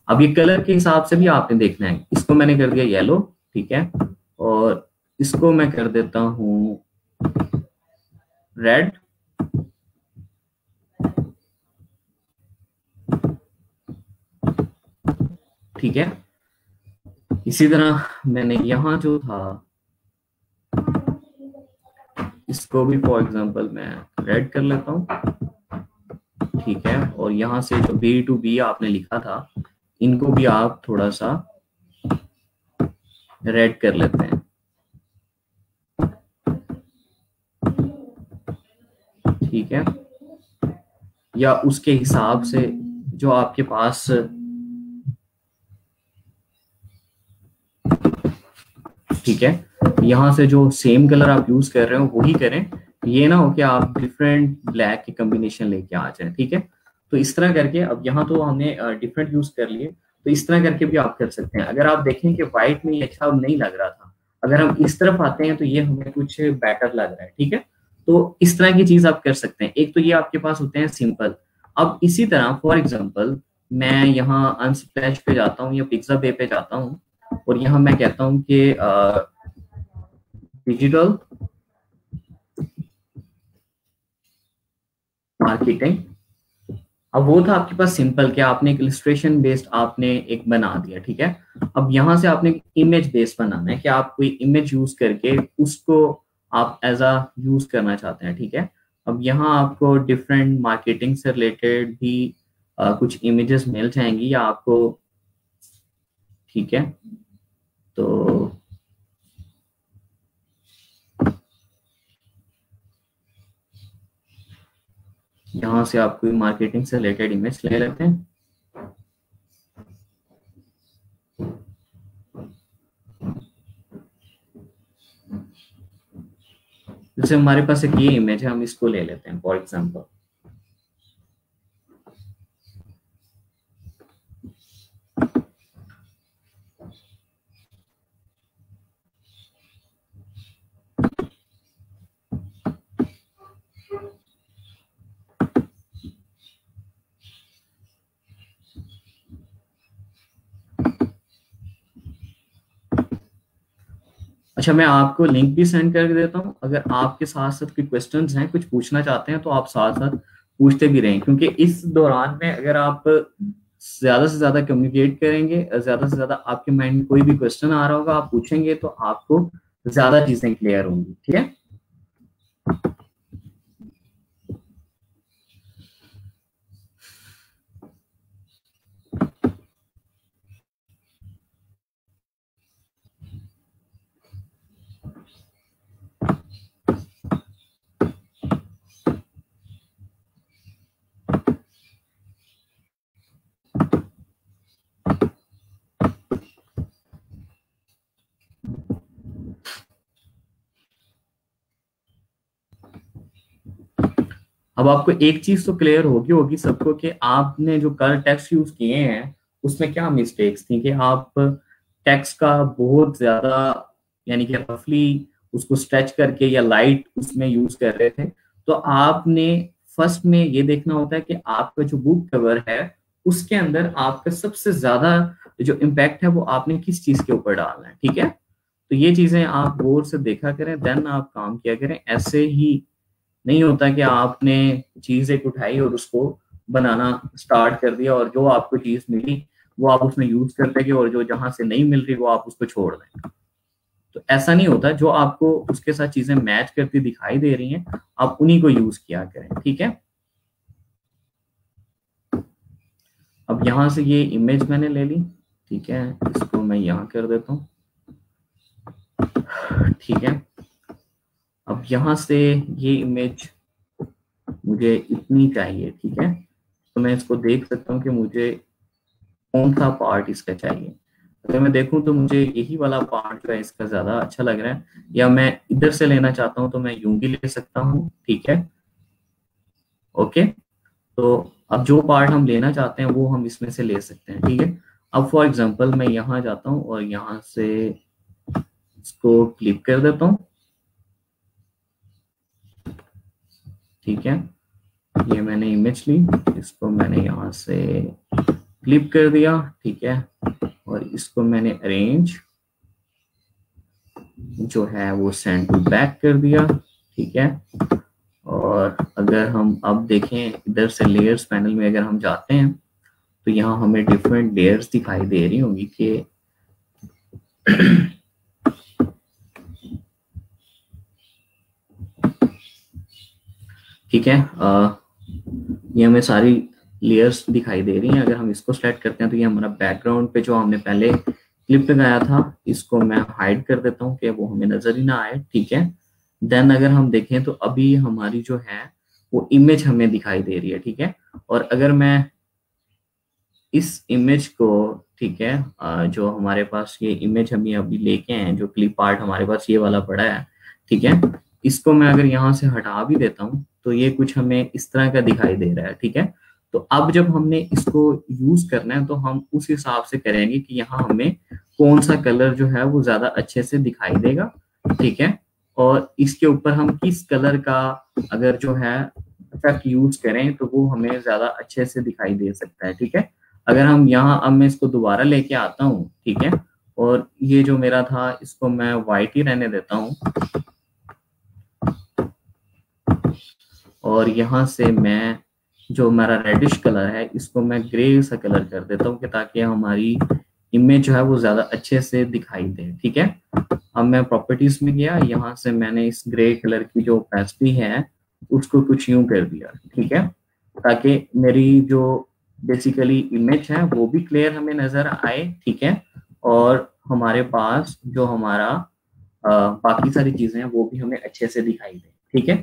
अब ये कलर के हिसाब से भी आपने देखना है, इसको मैंने कर दिया येलो। ठीक है, और इसको मैं कर देता हूं रेड। ठीक है, इसी तरह मैंने यहाँ जो था इसको भी फॉर एग्जांपल मैं रेड कर लेता हूँ। ठीक है, और यहाँ से जो बी टू बी आपने लिखा था इनको भी आप थोड़ा सा रेड कर लेते हैं। ठीक है, या उसके हिसाब से जो आपके पास, ठीक है, यहाँ से जो सेम कलर आप यूज कर रहे हो वही करें। ये ना हो कि आप डिफरेंट ब्लैक के कॉम्बिनेशन लेके आ जाए। ठीक है, तो इस तरह करके अब यहाँ तो हमने डिफरेंट यूज कर लिए, तो इस तरह करके भी आप कर सकते हैं। अगर आप देखें कि व्हाइट में ये अच्छा नहीं लग रहा था, अगर हम इस तरफ आते हैं तो ये हमें कुछ बेटर लग रहा है। ठीक है, तो इस तरह की चीज आप कर सकते हैं। एक तो ये आपके पास होते हैं सिंपल। अब इसी तरह फॉर एग्जाम्पल मैं यहाँ अनस्प्लैश पे जाता हूँ या पिक्सा बे पे जाता हूँ, और यहाँ मैं कहता हूँ कि डिजिटल मार्केटिंग। अब वो था आपके पास सिंपल कि आपने एक इलस्ट्रेशन बेस्ड आपने एक बना दिया। ठीक है, अब यहां से आपने इमेज बेस्ड बनाना है कि आप कोई इमेज यूज करके उसको आप एज अ यूज करना चाहते हैं। ठीक है, अब यहाँ आपको डिफरेंट मार्केटिंग से रिलेटेड भी कुछ इमेजेस मिल जाएंगी या आपको। ठीक है, तो यहाँ से आप कोई मार्केटिंग से रिलेटेड इमेज ले लेते हैं। जैसे हमारे पास एक ये इमेज है, हम इसको ले लेते हैं फॉर एग्जांपल। अच्छा, मैं आपको लिंक भी सेंड कर देता हूँ, अगर आपके साथ साथ कोई क्वेश्चंस हैं, कुछ पूछना चाहते हैं, तो आप साथ साथ पूछते भी रहें, क्योंकि इस दौरान में अगर आप ज्यादा से ज्यादा कम्युनिकेट करेंगे, ज्यादा से ज्यादा आपके माइंड में कोई भी क्वेश्चन आ रहा होगा, आप पूछेंगे, तो आपको ज्यादा चीजें क्लियर होंगी। ठीक है। अब आपको एक चीज तो क्लियर होगी होगी सबको, कि आपने जो कल टेक्स्ट यूज किए हैं उसमें क्या मिस्टेक्स थी, कि आप टेक्स्ट का बहुत ज्यादा, यानी कि रफली उसको स्ट्रेच करके या लाइट उसमें यूज कर रहे थे। तो आपने फर्स्ट में ये देखना होता है कि आपका जो बुक कवर है उसके अंदर आपका सबसे ज्यादा जो इम्पैक्ट है वो आपने किस चीज के ऊपर डालना है। ठीक है। तो ये चीजें आप गौर से देखा करें, देन आप काम किया करें। ऐसे ही नहीं होता कि आपने चीज एक उठाई और उसको बनाना स्टार्ट कर दिया, और जो आपको चीज मिली वो आप उसमें यूज करते गए, और जो जहां से नहीं मिल रही वो आप उसको छोड़ दें। तो ऐसा नहीं होता। जो आपको उसके साथ चीजें मैच करती दिखाई दे रही हैं, आप उन्हीं को यूज किया करें। ठीक है। अब यहां से ये इमेज मैंने ले ली। ठीक है, इसको मैं यहाँ कर देता हूँ। ठीक है। अब यहाँ से ये इमेज मुझे इतनी चाहिए। ठीक है। तो मैं इसको देख सकता हूँ कि मुझे कौन सा पार्ट इसका चाहिए। अगर मैं देखूं तो मुझे यही वाला पार्ट जो है इसका ज्यादा अच्छा लग रहा है, या मैं इधर से लेना चाहता हूं तो मैं यूं भी ले सकता हूं। ठीक है। ओके। तो अब जो पार्ट हम लेना चाहते हैं वो हम इसमें से ले सकते हैं। ठीक है। अब फॉर एग्जांपल मैं यहाँ जाता हूँ और यहाँ से इसको क्लिक कर देता हूँ। ठीक है। ये मैंने इमेज ली, इसको मैंने यहाँ से क्लिक कर दिया। ठीक है। और इसको मैंने अरेंज जो है वो सेंड टू बैक कर दिया। ठीक है। और अगर हम अब देखें इधर से लेयर्स पैनल में अगर हम जाते हैं, तो यहाँ हमें डिफरेंट लेयर्स दिखाई दे रही होंगी कि ठीक है। ये हमें सारी लेयर्स दिखाई दे रही हैं। अगर हम इसको सेलेक्ट करते हैं तो ये हमारा बैकग्राउंड पे जो हमने पहले क्लिप लगाया था, इसको मैं हाइड कर देता हूँ कि वो हमें नजर ही ना आए। ठीक है। देन अगर हम देखें तो अभी हमारी जो है वो इमेज हमें दिखाई दे रही है। ठीक है। और अगर मैं इस इमेज को, ठीक है, जो हमारे पास ये इमेज हम अभी लेके हैं, जो क्लिप आर्ट हमारे पास ये वाला पड़ा है, ठीक है, इसको मैं अगर यहाँ से हटा भी देता हूँ तो ये कुछ हमें इस तरह का दिखाई दे रहा है। ठीक है। तो अब जब हमने इसको यूज करना है तो हम उस हिसाब से करेंगे कि यहाँ हमें कौन सा कलर जो है वो ज्यादा अच्छे से दिखाई देगा। ठीक है। और इसके ऊपर हम किस कलर का अगर जो है इफेक्ट यूज करें तो वो हमें ज्यादा अच्छे से दिखाई दे सकता है। ठीक है। अगर हम यहाँ, अब मैं इसको दोबारा लेके आता हूँ। ठीक है। और ये जो मेरा था इसको मैं वाइट ही रहने देता हूँ, और यहाँ से मैं जो हमारा रेडिश कलर है इसको मैं ग्रे सा कलर कर देता हूँ, कि ताकि हमारी इमेज जो है वो ज्यादा अच्छे से दिखाई दे। ठीक है। अब मैं प्रॉपर्टीज में गया, यहाँ से मैंने इस ग्रे कलर की जो ओपेसिटी है उसको कुछ यूं कर दिया। ठीक है। ताकि मेरी जो बेसिकली इमेज है वो भी क्लियर हमें नजर आए। ठीक है। और हमारे पास जो हमारा बाकी सारी चीजें हैं वो भी हमें अच्छे से दिखाई दे। ठीक है।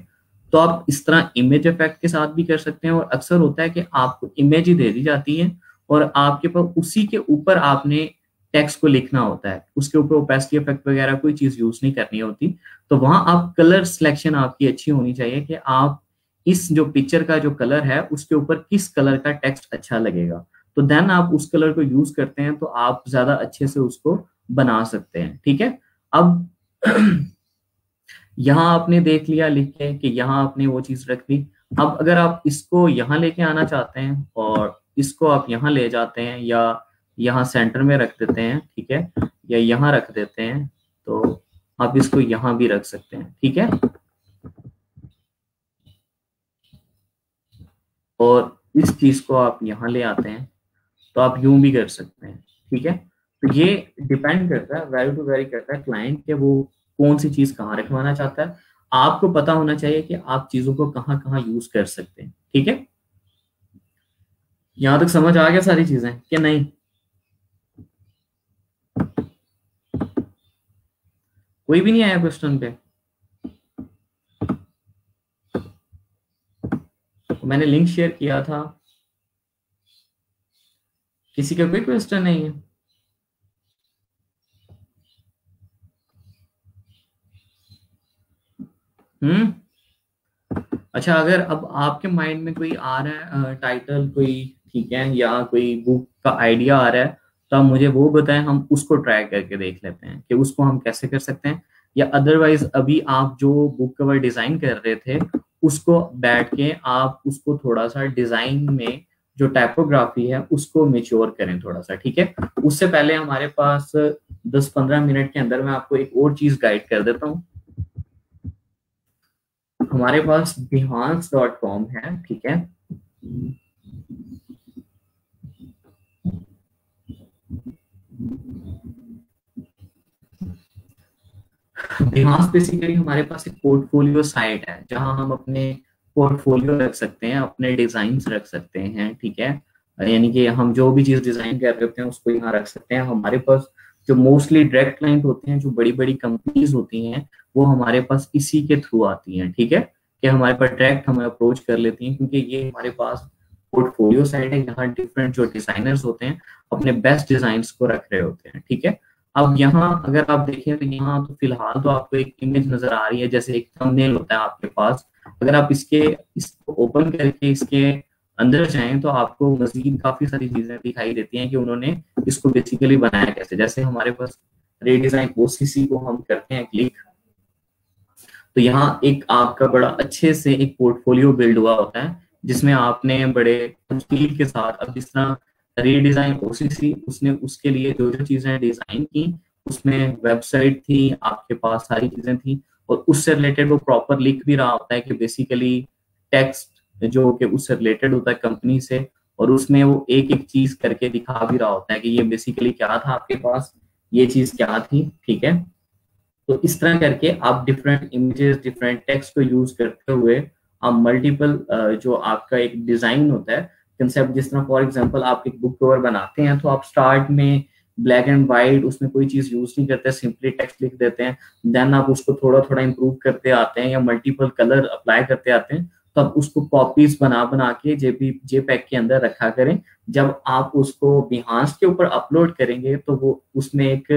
तो आप इस तरह इमेज इफेक्ट के साथ भी कर सकते हैं, और अक्सर होता है कि आपको इमेज ही दे दी जाती है और आपके पास उसी के ऊपर आपने टेक्स्ट को लिखना होता है, उसके ऊपर ओपेसिटी इफेक्ट वगैरह कोई चीज यूज नहीं करनी होती। तो वहां आप कलर सिलेक्शन आपकी अच्छी होनी चाहिए कि आप इस जो पिक्चर का जो कलर है उसके ऊपर किस कलर का टेक्स्ट अच्छा लगेगा, तो देन आप उस कलर को यूज करते हैं तो आप ज्यादा अच्छे से उसको बना सकते हैं। ठीक है। अब यहाँ आपने देख लिया लिख के कि यहाँ आपने वो चीज रख दी। अब अगर आप इसको यहाँ लेके आना चाहते हैं और इसको आप यहाँ ले जाते हैं, या यहाँ सेंटर में रख देते हैं, ठीक है, या यहाँ रख देते हैं, तो आप इसको यहाँ भी रख सकते हैं, ठीक है। और इस चीज को आप यहाँ ले आते हैं तो आप यूं भी कर सकते हैं, ठीक है। तो ये डिपेंड करता है, वैरी टू वैरी करता है क्लाइंट के वो कौन सी चीज कहाँ रखवाना चाहता है। आपको पता होना चाहिए कि आप चीजों को कहाँ कहाँ यूज कर सकते हैं, ठीक है। यहां तक समझ आ गया सारी चीजें कि नहीं? कोई भी नहीं आया क्वेश्चन पे? तो मैंने लिंक शेयर किया था, किसी का कोई क्वेश्चन नहीं है? हम्म। अच्छा, अगर अब आपके माइंड में कोई आ रहा है टाइटल कोई, ठीक है, या कोई बुक का आइडिया आ रहा है, तो आप मुझे वो बताएं, हम उसको ट्राई करके देख लेते हैं कि उसको हम कैसे कर सकते हैं। या अदरवाइज अभी आप जो बुक कवर डिजाइन कर रहे थे उसको बैठ के आप उसको थोड़ा सा डिजाइन में जो टाइपोग्राफी है उसको मेच्योर करें थोड़ा सा, ठीक है। उससे पहले हमारे पास 10-15 मिनट के अंदर मैं आपको एक और चीज गाइड कर देता हूँ। हमारे पास behance.com है, ठीक है। behance बेसिकली हमारे पास एक पोर्टफोलियो साइट है जहां हम अपने पोर्टफोलियो रख सकते हैं, अपने डिजाइन रख सकते हैं, ठीक है। यानी कि हम जो भी चीज डिजाइन कर रहे होते हैं उसको यहाँ रख सकते हैं। हमारे पास जो मोस्टली डायरेक्ट क्लाइंट होते हैं, जो बड़ी बड़ी कंपनीज होती हैं, वो हमारे पास इसी के थ्रू आती हैं, ठीक है। कि हमारे पास डायरेक्ट हमें अप्रोच कर लेती हैं क्योंकि ये हमारे पास पोर्टफोलियो साइट है, यहाँ डिफरेंट जो डिजाइनर्स होते हैं अपने बेस्ट डिजाइन को रख रहे होते हैं, ठीक है। अब यहाँ अगर आप देखें तो यहाँ तो फिलहाल तो आपको एक इमेज नजर आ रही है, जैसे एक थंबनेल होता है आपके पास। अगर आप इसको ओपन करके इसके अंदर जाएं तो आपको मजीद काफी सारी चीजें दिखाई देती हैं कि उन्होंने इसको बेसिकली बनाया कैसे। जैसे हमारे पास रीडिजाइन ओसीसी को हम करते हैं क्लिक, तो यहाँ एक आपका बड़ा अच्छे से एक पोर्टफोलियो बिल्ड हुआ होता है जिसमें आपने बड़े तफसील के साथ, अब जिस तरह रीडिजाइन ओसीसी उसने उसके लिए जो जो चीजें डिजाइन की, उसमें वेबसाइट थी, आपके पास सारी चीजें थी, और उससे रिलेटेड वो प्रॉपर लिख भी रहा होता है कि बेसिकली टेक्स्ट जो कि उससे रिलेटेड होता है कंपनी से, और उसमें वो एक एक चीज करके दिखा भी रहा होता है कि ये बेसिकली क्या था आपके पास, ये चीज क्या थी, ठीक है। तो इस तरह करके आप डिफरेंट इमेजेस, डिफरेंट टेक्स्ट को यूज करते हुए आप मल्टीपल जो आपका एक डिजाइन होता है कंसेप्ट, जिस तरह फॉर एग्जांपल आप एक बुक कवर बनाते हैं तो आप स्टार्ट में ब्लैक एंड व्हाइट उसमें कोई चीज यूज नहीं करते, सिंपली टेक्स्ट लिख देते हैं। देन आप उसको थोड़ा थोड़ा इंप्रूव करते आते हैं या मल्टीपल कलर अप्लाई करते आते हैं, तो आप उसको कॉपीज बना बना के जेपैक के अंदर रखा करें। जब आप उसको बिहांस के ऊपर अपलोड करेंगे तो वो उसमें एक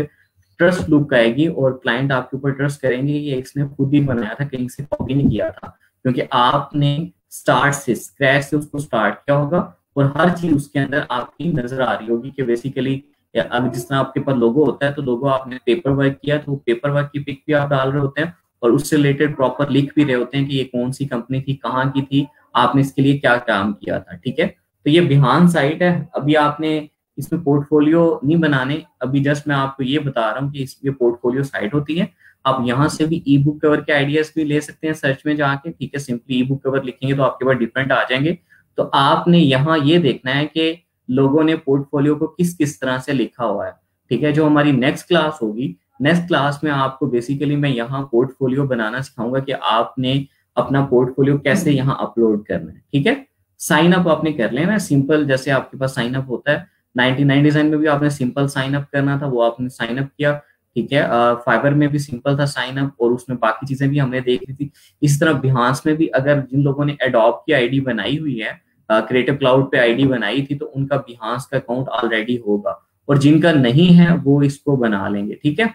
ट्रस्ट लुक आएगी और क्लाइंट आपके ऊपर ट्रस्ट करेंगे कि ये इसने खुद ही बनाया था, कहीं से कॉपी नहीं किया था, क्योंकि आपने स्टार्ट से स्क्रैच से उसको स्टार्ट किया होगा और हर चीज उसके अंदर आपकी नजर आ रही होगी कि बेसिकली अब जिस तरह आपके पास लोगो होता है तो लोगो आपने पेपर वर्क किया तो पेपर वर्क की पिक भी आप डाल रहे होते हैं और उससे रिलेटेड प्रॉपर लिख भी रहे होते हैं कि ये कौन सी कंपनी थी, कहाँ की थी, आपने इसके लिए क्या काम किया था, ठीक है। तो ये बिहान साइट है। अभी आपने इसमें पोर्टफोलियो नहीं बनाने, अभी जस्ट मैं आपको ये बता रहा हूँ कि इसमें पोर्टफोलियो साइट होती है। आप यहाँ से भी ई बुक कवर के आइडियाज भी ले सकते हैं सर्च में जाके, ठीक है। सिंपली ई बुक कवर लिखेंगे तो आपके पास डिफरेंट आ जाएंगे। तो आपने यहाँ ये देखना है कि लोगों ने पोर्टफोलियो को किस किस तरह से लिखा हुआ है, ठीक है। जो हमारी नेक्स्ट क्लास होगी, नेक्स्ट क्लास में आपको बेसिकली मैं यहाँ पोर्टफोलियो बनाना सिखाऊंगा कि आपने अपना पोर्टफोलियो कैसे यहाँ अपलोड करना है, ठीक है। साइन अप आपने कर लेना सिंपल, जैसे आपके पास साइन अप होता है 99 डिजाइन में भी आपने सिंपल साइन अप करना था, वो आपने साइन अप किया, ठीक है। फाइबर में भी सिंपल था साइन अप और उसमें बाकी चीजें भी हमने देख ली थी। इस तरह बिहांस में भी अगर जिन लोगों ने एडोब की आईडी बनाई हुई है, क्रिएटिव क्लाउड पे आईडी बनाई थी, तो उनका बिहांस का अकाउंट ऑलरेडी होगा, और जिनका नहीं है वो इसको बना लेंगे, ठीक है।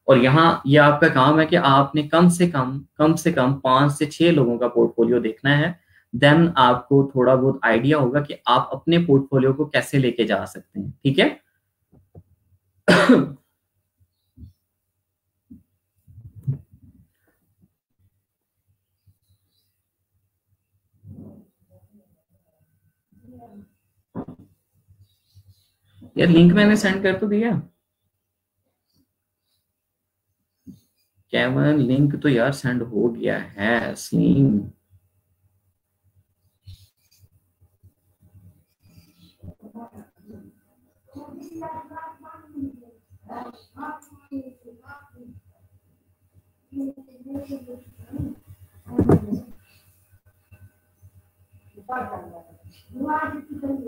और यहाँ ये आपका काम है कि आपने कम से कम 5 से 6 लोगों का पोर्टफोलियो देखना है। देन आपको थोड़ा बहुत आइडिया होगा कि आप अपने पोर्टफोलियो को कैसे लेके जा सकते हैं, ठीक है। यार लिंक मैंने सेंड कर तो दिया। केवन लिंक तो यार सेंड हो गया है स्लीम।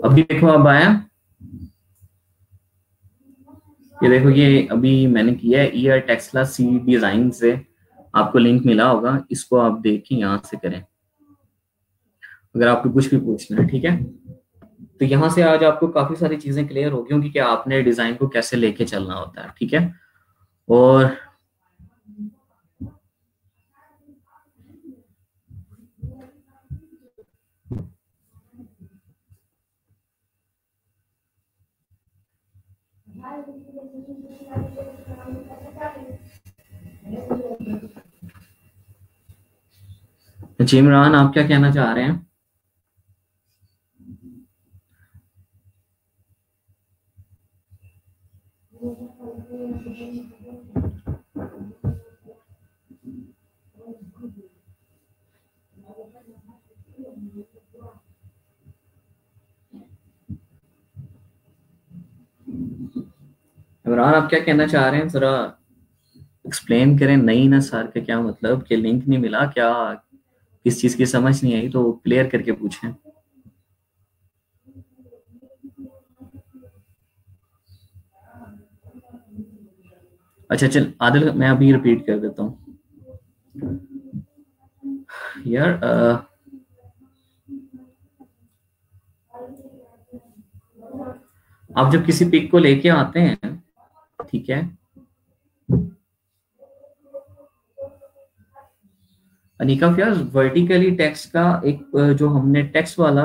अभी देखो अब आया, ये देखो ये अभी मैंने किया है ईयर टेक्सला सी डिजाइन से, आपको लिंक मिला होगा, इसको आप देखें यहां से करें अगर आपको कुछ भी पूछना है, ठीक है। तो यहाँ से आज आपको काफी सारी चीजें क्लियर होगी होंगी कि आपने डिजाइन को कैसे लेके चलना होता है, ठीक है। और जी इमरान, आप क्या कहना चाह रहे हैं? इमरान, आप क्या कहना चाह रहे हैं, जरा एक्सप्लेन करें। नहीं ना सर का क्या मतलब कि लिंक नहीं मिला क्या, किस चीज की समझ नहीं आई, तो क्लियर करके पूछें। अच्छा चल आदिल, मैं अभी रिपीट कर देता हूँ यार। आप जब किसी पिक को लेके आते हैं, ठीक है, अनिका यार वर्टिकली टेक्स्ट का एक जो हमने टेक्स्ट वाला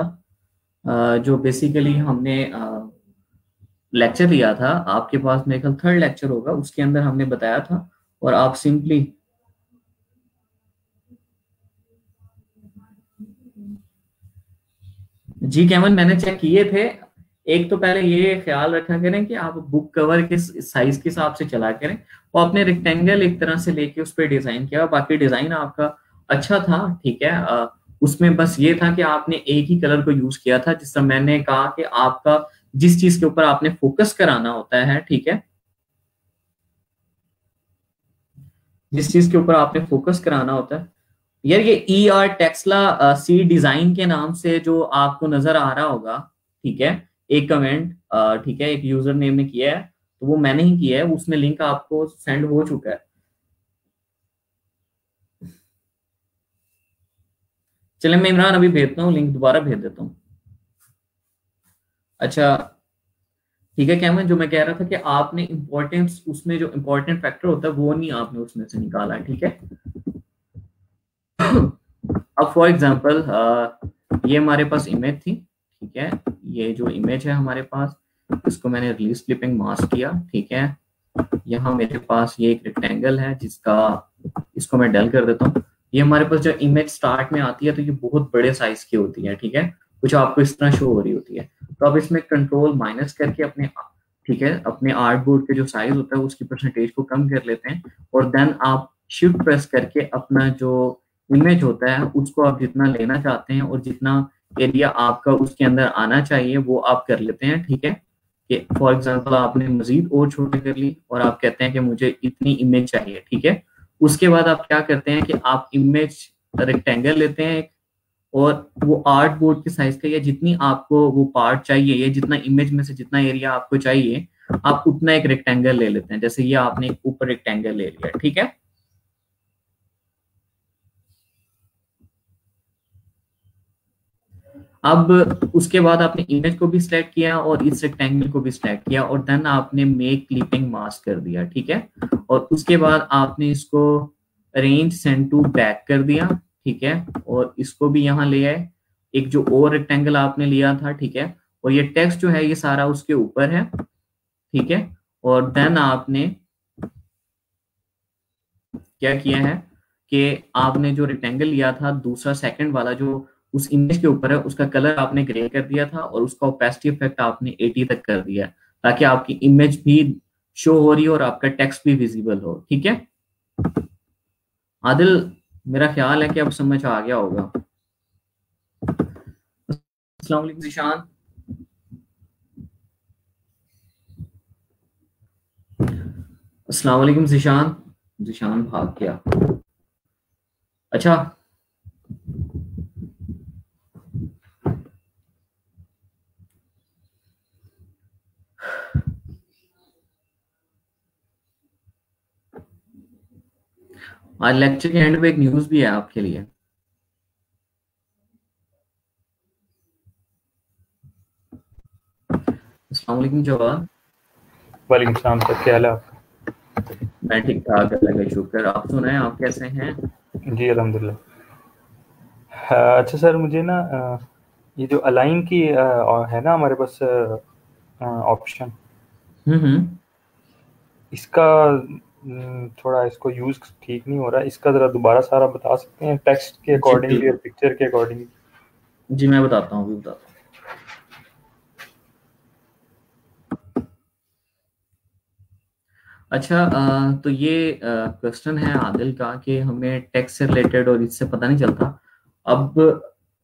जो बेसिकली हमने लेक्चर लिया था आपके पास, मेरे ख्याल थर्ड लेक्चर होगा, उसके अंदर हमने बताया था। और आप सिंपली जी कैमन मैंने चेक किए थे। एक तो पहले ये ख्याल रखा करें कि आप बुक कवर के साइज के हिसाब से चला करें, और आपने रेक्टेंगल एक तरह से लेके उस पर डिजाइन किया, बाकी डिजाइन आपका अच्छा था, ठीक है। उसमें बस ये था कि आपने एक ही कलर को यूज किया था, जिस तरह मैंने कहा कि आपका जिस चीज के ऊपर आपने फोकस कराना होता है, ठीक है, जिस चीज के ऊपर आपने फोकस कराना होता है। यार ये ई आर टेक्सला सी डिजाइन के नाम से जो आपको नजर आ रहा होगा, ठीक है, एक कमेंट, ठीक है, एक यूजर नेम ने किया है, तो वो मैंने ही किया है, उसमें लिंक आपको सेंड हो चुका है। चले मैं इमरान अभी भेजता हूँ, लिंक दोबारा भेज देता हूँ। अच्छा ठीक है कैमन, जो मैं कह रहा था कि आपने इंपॉर्टेंस, उसमें जो इंपॉर्टेंट फैक्टर होता है वो नहीं आपने उसमें से निकाला है, ठीक है। अब फॉर एग्जांपल ये हमारे पास इमेज थी, ठीक है, ये जो इमेज है हमारे पास, इसको मैंने रिलीज क्लिपिंग मास्क किया, ठीक है। यहाँ मेरे पास ये एक रेक्टेंगल है जिसका, इसको मैं डल कर देता हूँ। ये हमारे पास जो इमेज स्टार्ट में आती है तो ये बहुत बड़े साइज की होती है, ठीक है, कुछ आपको इस तरह शो हो रही होती है। तो अब इसमें कंट्रोल माइनस करके अपने, ठीक है, अपने आर्ट बोर्ड के जो साइज होता है उसकी परसेंटेज को कम कर लेते हैं, और देन आप शिफ्ट प्रेस करके अपना जो इमेज होता है उसको आप जितना लेना चाहते हैं और जितना एरिया आपका उसके अंदर आना चाहिए वो आप कर लेते हैं, ठीक है। कि फॉर एग्जांपल आपने मजीद और छोटे कर ली और आप कहते हैं कि मुझे इतनी इमेज चाहिए, ठीक है। उसके बाद आप क्या करते हैं कि आप इमेज रेक्टेंगल लेते हैं और वो आर्ट बोर्ड के साइज का, या जितनी आपको वो पार्ट चाहिए, या जितना इमेज में से जितना एरिया आपको चाहिए, आप उतना एक रेक्टेंगल ले लेते हैं। जैसे ये आपने एक ऊपर रेक्टेंगल ले लिया, ठीक है। अब उसके बाद आपने इमेज को भी सिलेक्ट किया और इस रेक्टेंगल को भी सिलेक्ट किया, और देन आपने मेक क्लिपिंग मास्क कर दिया, ठीक है। और उसके बाद आपने इसको अरेंज सेंड टू बैक कर दिया, ठीक है, और इसको भी यहाँ ले आए, एक जो और रेक्टेंगल आपने लिया था, ठीक है, और ये टेक्स्ट जो है ये सारा उसके ऊपर है, ठीक है। और देन आपने क्या किया है कि आपने जो रेक्टेंगल लिया था दूसरा सेकंड वाला जो उस इमेज के ऊपर है, उसका कलर आपने ग्रे कर दिया था और उसका ओपेसिटी इफेक्ट आपने 80 तक कर दिया, ताकि आपकी इमेज भी शो हो रही हो और आपका टेक्स्ट भी विजिबल हो, ठीक है। आदिल, मेरा ख्याल है कि अब समझ आ गया होगा। अस्सलाम वालेकुम ज़ीशान। अस्सलाम वालेकुम ज़ीशान। ज़ीशान भाग गया। अच्छा, आज लेक्चर के एंड पे एक न्यूज़ भी है आपके लिए। अस्सलाम वालेकुम जवाद। वालेकुम सलाम सर, क्या हाल है आपका? मैं ठीक ठाक, अल्लाह का शुक्र। आप सुनाएं, आप कैसे हैं? जी अल्हम्दुलिल्लाह। अच्छा सर, मुझे ना ये जो अलाइन की है ना हमारे पास ऑप्शन, हम्म। इसका थोड़ा इसको यूज़ ठीक नहीं हो रहा है। इसका ज़रा दोबारा सारा बता सकते हैं, टेक्स्ट के जी अकॉर्डिंगली और बिल्कुल। पिक्चर के अकॉर्डिंगली? जी मैं बताता हूँ, अभी बताता हूँ। अच्छा, तो ये क्वेश्चन है आदिल का कि हमें टैक्स से रिलेटेड और इससे पता नहीं चलता। अब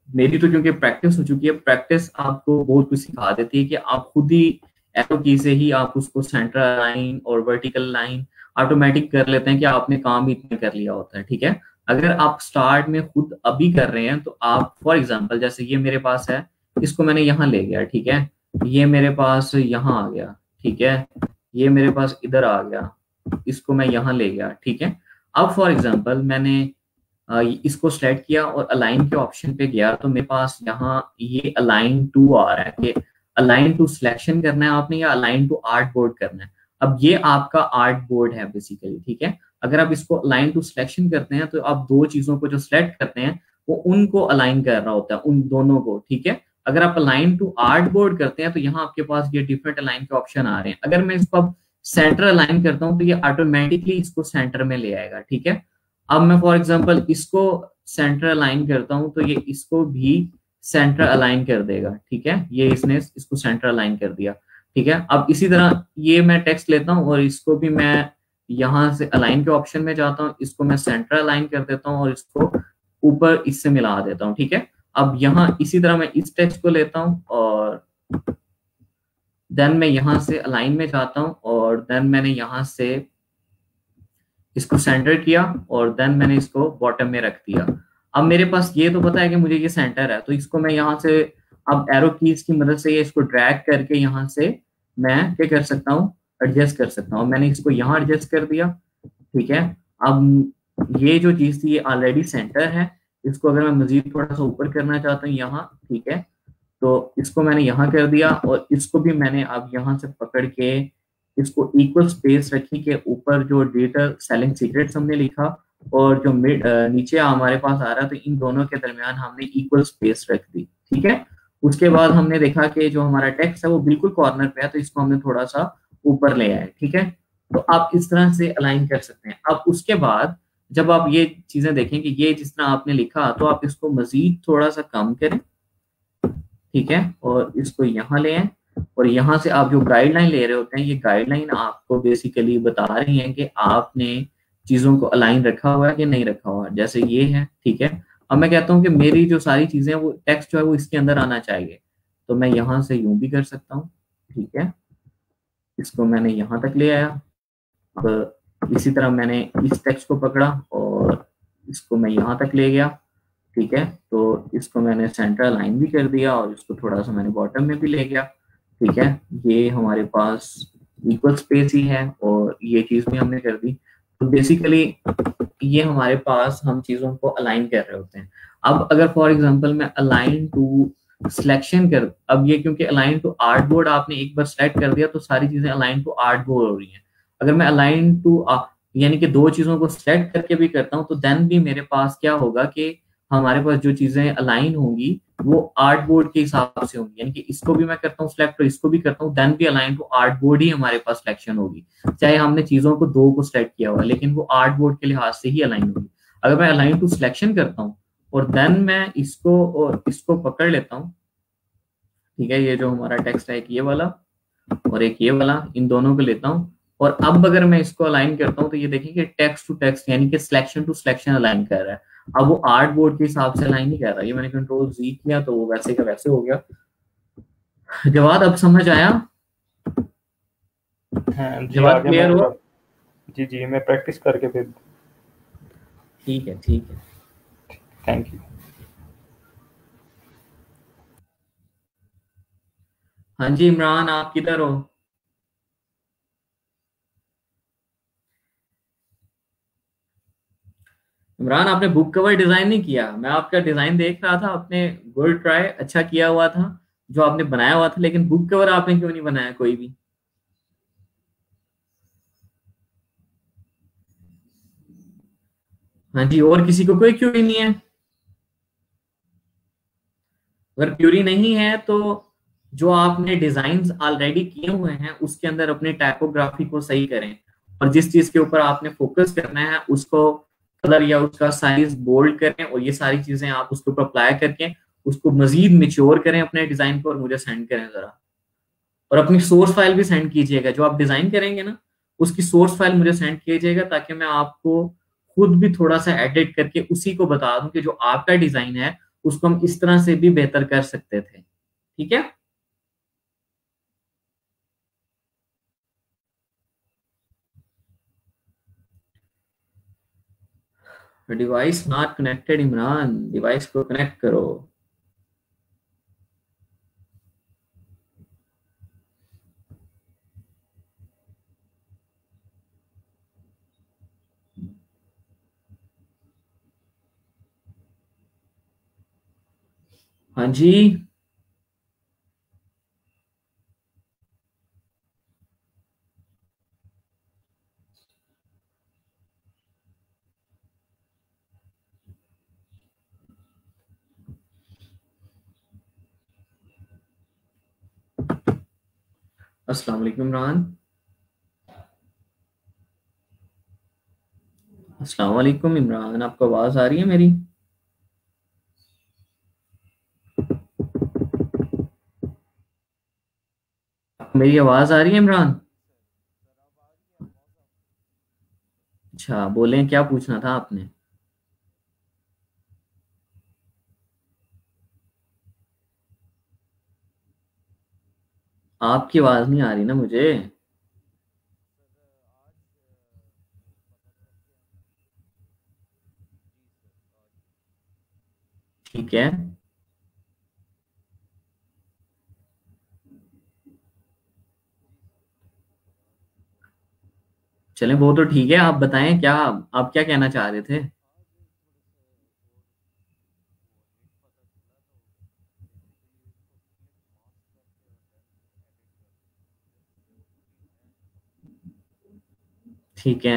मेरी तो क्योंकि प्रैक्टिस हो चुकी है, प्रैक्टिस आपको बहुत कुछ सिखा देती है कि आप खुद ही एरो की से ही आप उसको सेंटर लाइन और वर्टिकल लाइन ऑटोमेटिक कर लेते हैं कि आपने काम ही इतना कर लिया होता है। ठीक है, अगर आप स्टार्ट में खुद अभी कर रहे हैं तो आप फॉर एग्जांपल जैसे ये मेरे पास है, इसको मैंने यहाँ ले गया। ठीक है, ये मेरे पास यहाँ आ गया। ठीक है, ये मेरे पास इधर आ गया, इसको मैं यहाँ ले गया। ठीक है, अब फॉर एग्जांपल मैंने इसको सेलेक्ट किया और अलाइन के ऑप्शन पे गया तो मेरे पास यहाँ ये अलाइन टू आ रहा है कि अलाइन टू सिलेक्शन करना है आपने या अलाइन टू आर्ट बोर्ड करना है। अब ये आपका आर्ट बोर्ड है बेसिकली। ठीक है, अगर आप इसको अलाइन टू सिलेक्शन करते हैं तो आप दो चीजों को जो सिलेक्ट करते हैं वो उनको अलाइन कर रहा होता है, उन दोनों को। ठीक है, अगर आप अलाइन टू आर्ट बोर्ड करते हैं तो यहाँ आपके पास ये डिफरेंट अलाइन के ऑप्शन आ रहे हैं। अगर मैं इसको अब सेंटर अलाइन करता हूँ तो ये ऑटोमेटिकली इसको सेंटर में ले आएगा। ठीक है, अब मैं फॉर एग्जांपल इसको सेंटर अलाइन करता हूं तो ये इसको भी सेंटर अलाइन कर देगा। ठीक है, ये इसने इसको सेंटर अलाइन कर दिया। ठीक है, अब इसी तरह ये मैं टेक्स्ट लेता हूं और इसको भी मैं यहां से अलाइन के ऑप्शन में जाता हूं, इसको मैं सेंटर अलाइन कर देता हूं और इसको ऊपर इससे मिला देता हूं। ठीक है, अब यहाँ इसी तरह मैं इस टेक्स्ट को लेता हूं और देन मैं यहां से अलाइन में जाता हूं और देन मैंने यहां से इसको सेंटर किया और देन मैंने इसको बॉटम में रख दिया। अब मेरे पास ये तो पता है कि मुझे ये सेंटर है, तो इसको मैं यहाँ से अब एरो कीज की मदद से ये इसको ड्रैग करके यहाँ से मैं क्या कर सकता हूँ, एडजस्ट कर सकता हूँ। मैंने इसको यहाँ एडजस्ट कर दिया। ठीक है, अब ये जो चीज थी ये ऑलरेडी सेंटर है, इसको अगर मैं मजीद थोड़ा सा ऊपर करना चाहता हूँ यहाँ, ठीक है, तो इसको मैंने यहाँ कर दिया और इसको भी मैंने अब यहाँ से पकड़ के इसको इक्वल स्पेस रखी के ऊपर जो डिजिटल सेलिंग सीक्रेट्स हमने लिखा और जो मिड नीचे हमारे पास आ रहा, तो इन दोनों के दरमियान हमने इक्वल स्पेस रख दी। ठीक है, उसके बाद हमने देखा कि जो हमारा टेक्स्ट है वो बिल्कुल कॉर्नर पे है, तो इसको हमने थोड़ा सा ऊपर ले आए। ठीक है, तो आप इस तरह से अलाइन कर सकते हैं। अब उसके बाद जब आप ये चीजें देखें कि ये जिस तरह आपने लिखा, तो आप इसको मजीद थोड़ा सा कम करें। ठीक है, और इसको यहाँ ले आए और यहाँ से आप जो गाइडलाइन ले रहे होते हैं, ये गाइडलाइन आपको बेसिकली बता रही है कि आपने चीजों को अलाइन रखा हुआ है कि नहीं रखा हुआ है। जैसे ये है। ठीक है, अब मैं कहता हूँ कि मेरी जो सारी चीजें वो टेक्स्ट जो है वो इसके अंदर आना चाहिए, तो मैं यहाँ से यूं भी कर सकता हूँ। ठीक है, इसको मैंने यहाँ तक ले आया। अब इसी तरह मैंने इस टेक्स्ट को पकड़ा और इसको मैं यहाँ तक ले गया। ठीक है, तो इसको मैंने सेंट्रल लाइन भी कर दिया और इसको थोड़ा सा मैंने बॉटम में भी ले गया। ठीक है, ये हमारे पास इक्वल स्पेस ही है और ये चीज भी हमने कर दी। तो बेसिकली ये हमारे पास हम चीजों को अलाइन कर रहे होते हैं। अब अगर फॉर एग्जांपल मैं अलाइन टू सिलेक्शन कर, अब ये क्योंकि अलाइन टू आर्ट बोर्ड आपने एक बार सेलेक्ट कर दिया तो सारी चीजें अलाइन टू आर्ट बोर्ड हो रही हैं। अगर मैं अलाइन टू यानी कि दो चीजों को सेलेक्ट करके भी करता हूं तो देन भी मेरे पास क्या होगा कि हमारे पास जो चीजें अलाइन होंगी वो आर्ट बोर्ड के हिसाब से होंगी। यानी कि इसको भी मैं करता हूँ सिलेक्ट और इसको भी करता हूँ, देन भी अलाइन टू आर्ट बोर्ड ही हमारे पास सिलेक्शन होगी। चाहे हमने चीजों को दो को सिलेक्ट किया हुआ लेकिन वो आर्ट बोर्ड के लिहाज से ही अलाइन होगी। अगर मैं अलाइन टू सिलेक्शन करता हूँ और देन मैं इसको और इसको पकड़ लेता हूँ, ठीक है, ये जो हमारा टेक्स्ट है एक ये वाला और एक ये वाला, इन दोनों को लेता हूँ और अब अगर मैं इसको अलाइन करता हूँ तो ये देखिए कि टेक्स्ट टू टेक्स्ट यानी कि सिलेक्शन टू सिलेक्शन अलाइन कर रहा है। अब वो आर्ट बोर्ड के हिसाब से अलाइन नहीं कर रहा। ये मैंने कंट्रोल जी किया तो वो वैसे का वैसे हो गया। जवाब अब समझ आया? हाँ जी, जवाब आगे मैं क्लियर हुआ? जी जी, मैं प्रैक्टिस करके फिर। ठीक है, ठीक है। Thank you. हाँ जी इमरान, आप किधर हो? इमरान, आपने बुक कवर डिजाइन नहीं किया। मैं आपका डिजाइन देख रहा था, आपने गुड ट्राई, अच्छा किया हुआ था जो आपने बनाया हुआ था, लेकिन बुक कवर आपने क्यों नहीं बनाया कोई भी? हाँ जी, और किसी को कोई क्यूरी नहीं है? अगर क्यूरी नहीं है तो जो आपने डिजाइन ऑलरेडी किए हुए हैं उसके अंदर अपनी टाइपोग्राफी को सही करें, और जिस चीज के ऊपर आपने फोकस करना है उसको कलर या उसका साइज बोल्ड करें, और ये सारी चीजें आप उसके ऊपर अप्लाई करके उसको मजीद मिच्योर करें अपने डिजाइन को, और मुझे सेंड करें जरा। और अपनी सोर्स फाइल भी सेंड कीजिएगा, जो आप डिजाइन करेंगे ना उसकी सोर्स फाइल मुझे सेंड कीजिएगा, ताकि मैं आपको खुद भी थोड़ा सा एडिट करके उसी को बता दूं कि जो आपका डिजाइन है उसको हम इस तरह से भी बेहतर कर सकते थे। ठीक है? Device not connected Imran, device को कनेक्ट करो। हाँ जी। अस्सलाम वालेकुम इमरान। अस्सलाम वालेकुम इमरान, आपको आवाज आ रही है मेरी? मेरी आवाज आ रही है इमरान? अच्छा, बोलें, क्या पूछना था आपने? आपकी आवाज नहीं आ रही ना मुझे। ठीक है, चलें, वो तो ठीक है। आप बताएं, क्या आप क्या कहना चाह रहे थे? ठीक है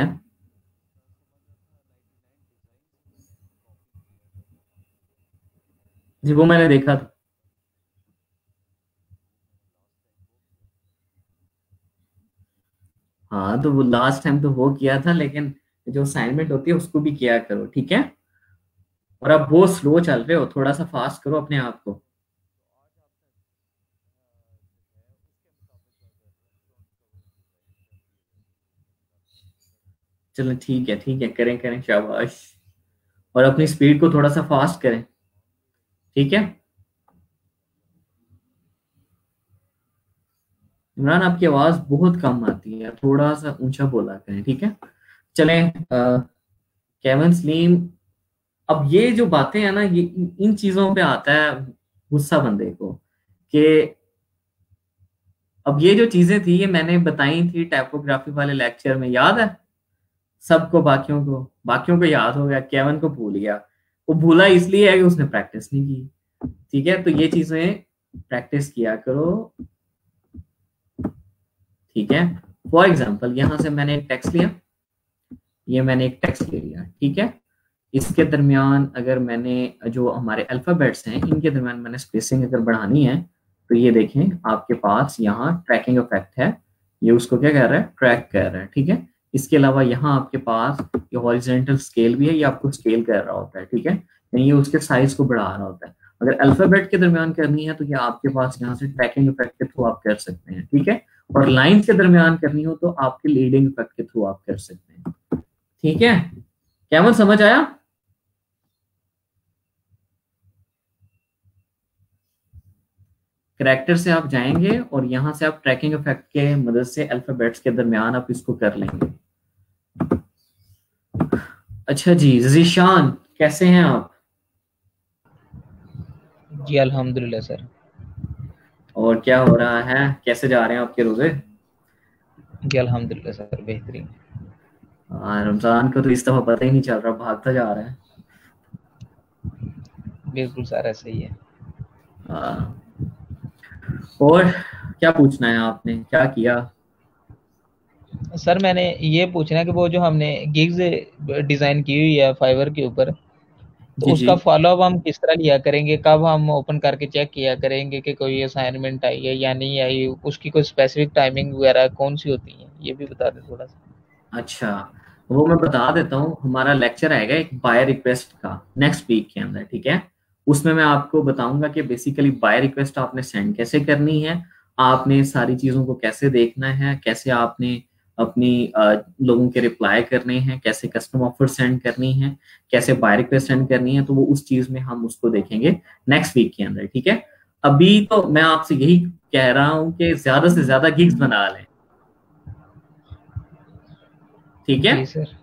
जी, वो मैंने देखा था। हाँ, तो वो लास्ट टाइम तो वो किया था, लेकिन जो असाइनमेंट होती है उसको भी किया करो, ठीक है? और अब वो स्लो चल रहे हो, थोड़ा सा फास्ट करो अपने आप को। चलो ठीक है, ठीक है, करें करें, शाबाश। और अपनी स्पीड को थोड़ा सा फास्ट करें, ठीक है? इमरान, आपकी आवाज बहुत कम आती है, थोड़ा सा ऊंचा बोला करें, ठीक है? चलें, केवन सलीम, अब ये जो बातें हैं ना, ये इन चीजों पे आता है गुस्सा बंदे को, कि अब ये जो चीजें थी ये मैंने बताई थी टाइपोग्राफी वाले लेक्चर में, याद है सबको? बाकियों को याद हो गया, केवन को भूल गया। वो भूला इसलिए है कि उसने प्रैक्टिस नहीं की। ठीक है, तो ये चीजें प्रैक्टिस किया करो, ठीक है? फॉर एग्जाम्पल, यहां से मैंने एक टेक्स्ट लिया, ये मैंने एक टेक्स्ट ले लिया, ठीक है? इसके दरमियान अगर मैंने जो हमारे अल्फाबेट्स हैं इनके दरमियान मैंने स्पेसिंग अगर बढ़ानी है, तो ये देखें आपके पास यहाँ ट्रैकिंग इफेक्ट है, ये उसको क्या कर रहा है, ट्रैक कर रहा है, ठीक है? इसके अलावा यहाँ आपके पास ये हॉरिजेंटल स्केल भी है, ये आपको स्केल कर रहा होता है, ठीक है? यानी ये उसके साइज को बढ़ा रहा होता है। अगर अल्फाबेट के दरमियान करनी है तो ये आपके पास यहाँ से ट्रैकिंग इफेक्ट के थ्रू आप कर सकते हैं, ठीक है? और लाइंस के दरमियान करनी हो तो आपके लीडिंग इफेक्ट के थ्रू आप कर सकते हैं। ठीक है, कैमल समझ आया? करेक्टर से आप जाएंगे और यहां से आप ट्रैकिंग इफेक्ट के मदद से अल्फाबेट्स के दरमियान आप इसको कर लेंगे। अच्छा जी, जीशान कैसे हैं आप? जी अल्हम्दुलिल्लाह सर। और क्या हो रहा है, कैसे जा रहे हैं आपके रोजे? जी अल्हम्दुलिल्लाह सर, बेहतरीन। रमजान का तो इस दफा पता ही नहीं चल रहा, भागता जा रहा है। बिल्कुल सर, ऐसा ही है। और क्या पूछना है आपने, क्या किया? सर मैंने ये पूछना है कि वो जो हमने गिग्स डिज़ाइन की हुई है फाइवर के ऊपर, तो जी जी। उसका फॉलोअप हम किस तरह लिया करेंगे? कब हम ओपन करके चेक किया करेंगे कि कोई असाइनमेंट आई है या नहीं आई? उसकी कोई स्पेसिफिक टाइमिंग वगैरह कौन सी होती है, ये भी बता दें थोड़ा सा। अच्छा, वो मैं बता देता हूँ। हमारा लेक्चर आएगा एक बाय रिक्वेस्ट का नेक्स्ट वीक के अंदर, ठीक है? उसमें मैं आपको बताऊंगा कि बेसिकली बाय रिक्वेस्ट आपने सेंड कैसे करनी है, आपने सारी चीजों को कैसे देखना है, कैसे आपने अपनी लोगों के रिप्लाई करने हैं, कैसे कस्टम ऑफर सेंड करनी है, कैसे बाय रिक्वेस्ट सेंड करनी है। तो वो उस चीज में हम उसको देखेंगे नेक्स्ट वीक के अंदर, ठीक है? अभी तो मैं आपसे यही कह रहा हूँ कि ज्यादा से ज्यादा गिग्स बना लें, ठीक है? जी सर।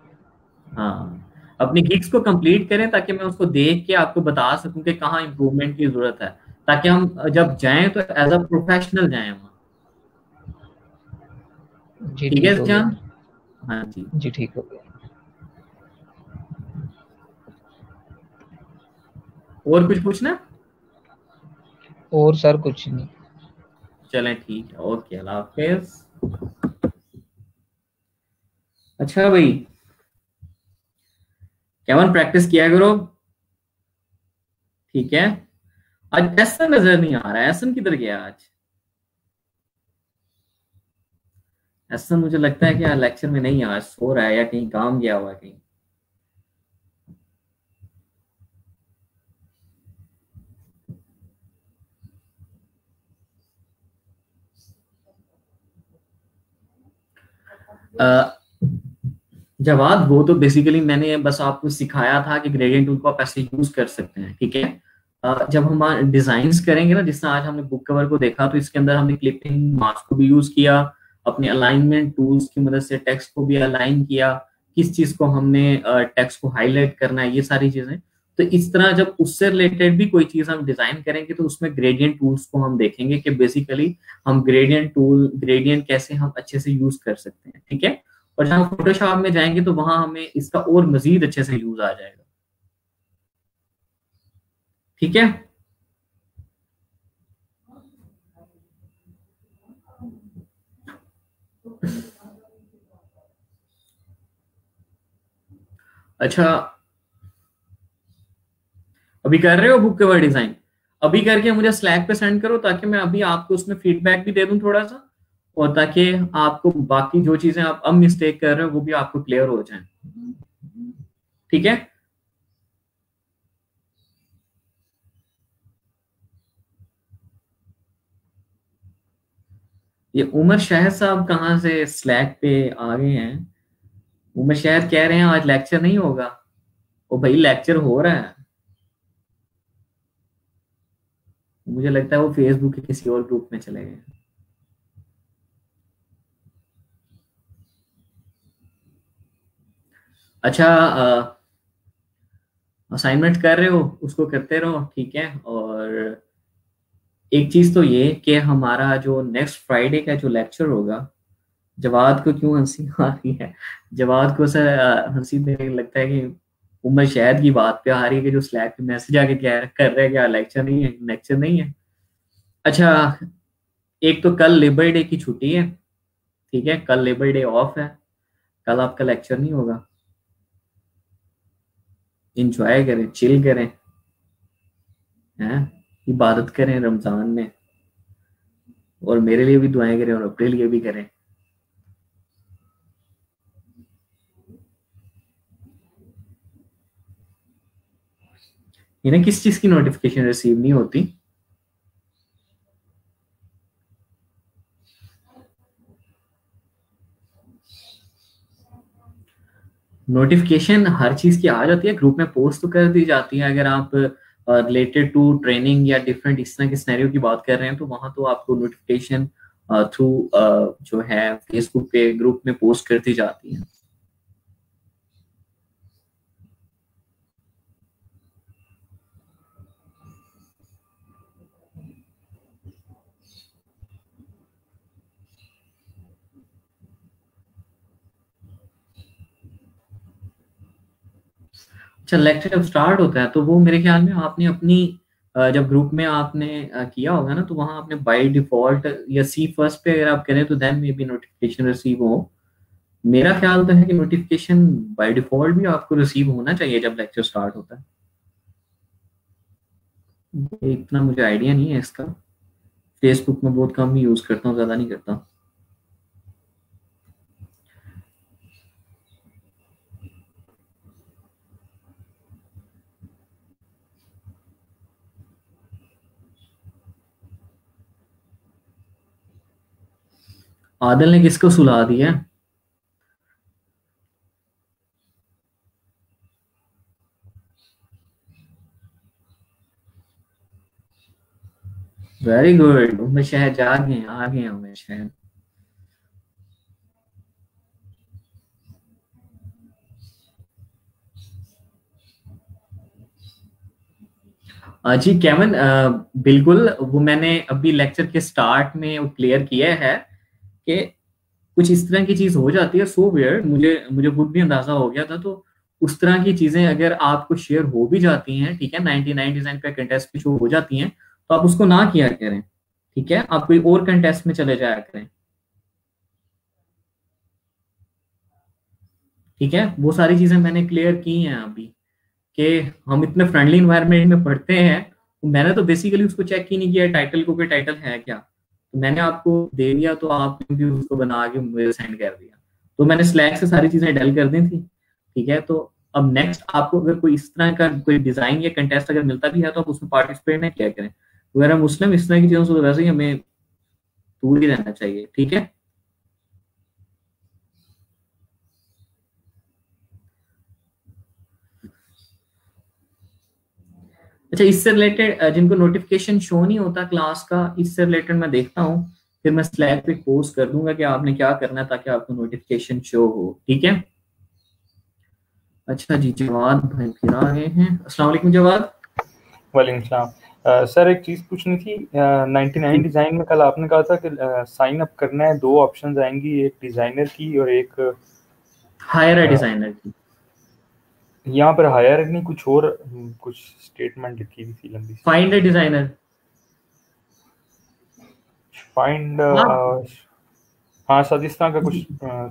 हाँ, अपनी गिग्स को कंप्लीट करें ताकि मैं उसको देख के आपको बता सकूं कि कहाँ इंप्रूवमेंट की जरूरत है, ताकि हम जब जाएं तो एज अ प्रोफेशनल जाएं वहाँ। जी ठीक है ठीक हो गया। जान? हाँ जी। जी ठीक हो गया। और कुछ पूछना? और सर कुछ नहीं। चलें ठीक है, ओके, अल्लाह हाफिज। अच्छा भाई, केवन प्रैक्टिस किया करो, ठीक है? आज एहसन नजर नहीं आ रहा है, एहसन किधर गया आज? एहसन मुझे लगता है कि आज लेक्चर में नहीं है, आज सो रहा है या कहीं काम गया हुआ है कहीं। जवाब वो तो बेसिकली मैंने बस आपको सिखाया था कि ग्रेडियंट टूल को आप ऐसे यूज कर सकते हैं, ठीक है? जब हम डिजाइन्स करेंगे ना, जिस तरह आज हमने बुक कवर को देखा, तो इसके अंदर हमने क्लिपिंग मास्क को भी यूज किया, अपने अलाइनमेंट टूल्स की मदद से टेक्स्ट को भी अलाइन किया, किस चीज को हमने टेक्स्ट को हाईलाइट करना है, ये सारी चीजें। तो इस तरह जब उससे रिलेटेड भी कोई चीज हम डिजाइन करेंगे तो उसमें ग्रेडियंट टूल्स को हम देखेंगे कि बेसिकली हम ग्रेडियंट कैसे हम अच्छे से यूज कर सकते हैं, ठीक है? और जब हम फोटोशॉप में जाएंगे तो वहां हमें इसका और मजीद अच्छे से यूज आ जाएगा, ठीक है? अच्छा, अभी कर रहे हो बुक कवर डिजाइन? अभी करके मुझे स्लैक पे सेंड करो ताकि मैं अभी आपको उसमें फीडबैक भी दे दूं थोड़ा सा, और ताकि आपको बाकी जो चीजें आप अब मिस्टेक कर रहे हो वो भी आपको क्लियर हो जाए, ठीक है? ये उमर शाहिद साहब कहाँ से स्लैक पे आ गए हैं? उमर शाहिद कह रहे हैं आज लेक्चर नहीं होगा। ओ भाई, लेक्चर हो रहा है। मुझे लगता है वो फेसबुक के किसी और ग्रुप में चले गए। अच्छा, असाइनमेंट कर रहे हो उसको करते रहो, ठीक है? और एक चीज तो ये कि हमारा जो नेक्स्ट फ्राइडे का जो लेक्चर होगा, जवाद को क्यों हंसी आ रही है? जवाद को सर हंसी देने लगता है कि उमर शहद की बात पे आ रही है कि जो स्लैक पे मैसेज आके क्या कर रहे हैं, क्या लेक्चर नहीं है, लेक्चर नहीं है। अच्छा, एक तो कल लेबर डे की छुट्टी है, ठीक है? कल लेबर डे ऑफ है, कल आपका लेक्चर नहीं होगा। इंजॉय करें, चिल करें, हैं? इबादत करें रमजान में, और मेरे लिए भी दुआएं करें और अपने लिए भी करें। इन्हें किस चीज की नोटिफिकेशन रिसीव नहीं होती? नोटिफिकेशन हर चीज की आ जाती है, ग्रुप में पोस्ट तो कर दी जाती है। अगर आप रिलेटेड टू ट्रेनिंग या डिफरेंट इस तरह के सिनेरियो की बात कर रहे हैं तो वहां तो आपको नोटिफिकेशन थ्रू जो है फेसबुक पे ग्रुप में पोस्ट कर दी जाती है। अच्छा, लेक्चर जब स्टार्ट होता है तो वो मेरे ख्याल में आपने अपनी जब ग्रुप में आपने किया होगा ना, तो वहां आपने बाय डिफॉल्ट या सी फर्स्ट पे अगर आप करें तो then maybe notification receive हो। मेरा ख्याल तो है कि नोटिफिकेशन बाय डिफॉल्ट भी आपको रिसीव होना चाहिए जब लेक्चर स्टार्ट होता है। ये इतना मुझे आइडिया नहीं है इसका, फेसबुक में बहुत कम ही यूज करता हूँ, ज्यादा नहीं करता। आदिल ने किसको सुला दिया? वेरी गुड, उमेर शहर जा गए, आ गए उमेर शहर। जी केवन, बिल्कुल वो मैंने अभी लेक्चर के स्टार्ट में वो क्लियर किया है कि कुछ इस तरह की चीज हो जाती है। सो वियर्ड, मुझे मुझे खुद भी अंदाजा हो गया था। तो उस तरह की चीजें अगर आपको शेयर हो भी जाती हैं, ठीक है, 99 डिजाइन पे कंटेस्ट भी शो हो जाती हैं, तो आप उसको ना किया करें, ठीक है, आप कोई और कंटेस्ट में चले जाया करें, ठीक है। वो सारी चीजें मैंने क्लियर की हैं अभी कि हम इतने फ्रेंडली इन्वायरमेंट में पढ़ते हैं। तो मैंने तो बेसिकली उसको चेक ही नहीं किया टाइटल को कि टाइटल है क्या, तो मैंने आपको दे दिया तो आपने भी उसको बना के मुझे सेंड कर दिया। तो मैंने स्लैक से सारी चीजें डल कर दी थी, ठीक है। तो अब नेक्स्ट आपको अगर कोई इस तरह का कोई डिजाइन या कंटेस्ट अगर मिलता भी है तो आप उसमें पार्टिसिपेट नहीं किया करें। अगर हम मुस्लिम इस तरह की चीजों से तो वैसे ही हमें दूर ही रहना चाहिए, ठीक है। अच्छा, इससे रिलेटेड जिनको नोटिफिकेशन शो नहीं होता क्लास का, इससे रिलेटेड मैं देखता हूँ, फिर मैं स्लैक पे पोस्ट कर दूंगा कि आपने क्या करना है ताकि आपको नोटिफिकेशन शो हो, ठीक है। अच्छा जी, जवाद भाई फिर आ गए हैं। अस्सलाम वालेकुम जवाद। वालेकुम सलाम। सर एक चीज़ पूछनी थी, 99 डिज़ाइन में कल आपने कहा था कि साइन अप करना है, 2 ऑप्शंस आएंगी, एक डिज़ाइनर की और एक हायर है डिजाइनर की। यहाँ पर हायर नहीं, कुछ और कुछ स्टेटमेंट लिखी हुई थी लंबी सी। Find a designer. फाइंड हाँ, हाँ सर, इस तरह का कुछ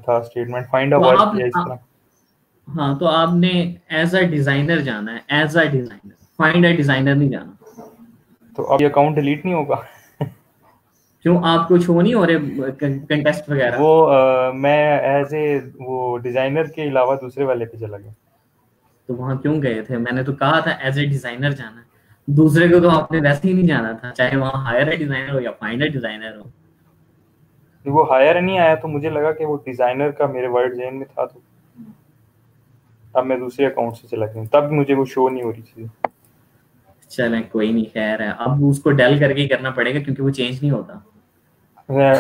था स्टेटमेंट, फाइंड अ तो वर्क आप या इस तरह। हाँ, तो आपने एज अ डिजाइनर जाना है, as a designer, find a designer नहीं जाना। तो अब ये अकाउंट डिलीट नहीं होगा? क्यों, आपको शो नहीं हो रहे कंटेस्ट वगैरह? वो मैं एज ए वो डिज़ाइनर के अलावा दूसरे वाले पे चला गया। तो वहां क्यों गए थे? मैंने तो कहा था एज ए डिजाइनर जाना है, दूसरे को तो आपने वैसे ही नहीं जाना था, चाहे वहां हायर ए डिजाइनर हो या फाइंड अ डिजाइनर हो। वो हायर नहीं आया तो मुझे लगा कि वो डिज़ाइनर का मेरे वर्ड जेन में था, तो अब मैं दूसरे अकाउंट से चला गया, तब मुझे वो शो नहीं हो रही थी। चले कोई नहीं, खैर है, अब उसको डेल करके ही करना पड़ेगा क्योंकि वो चेंज नहीं होता।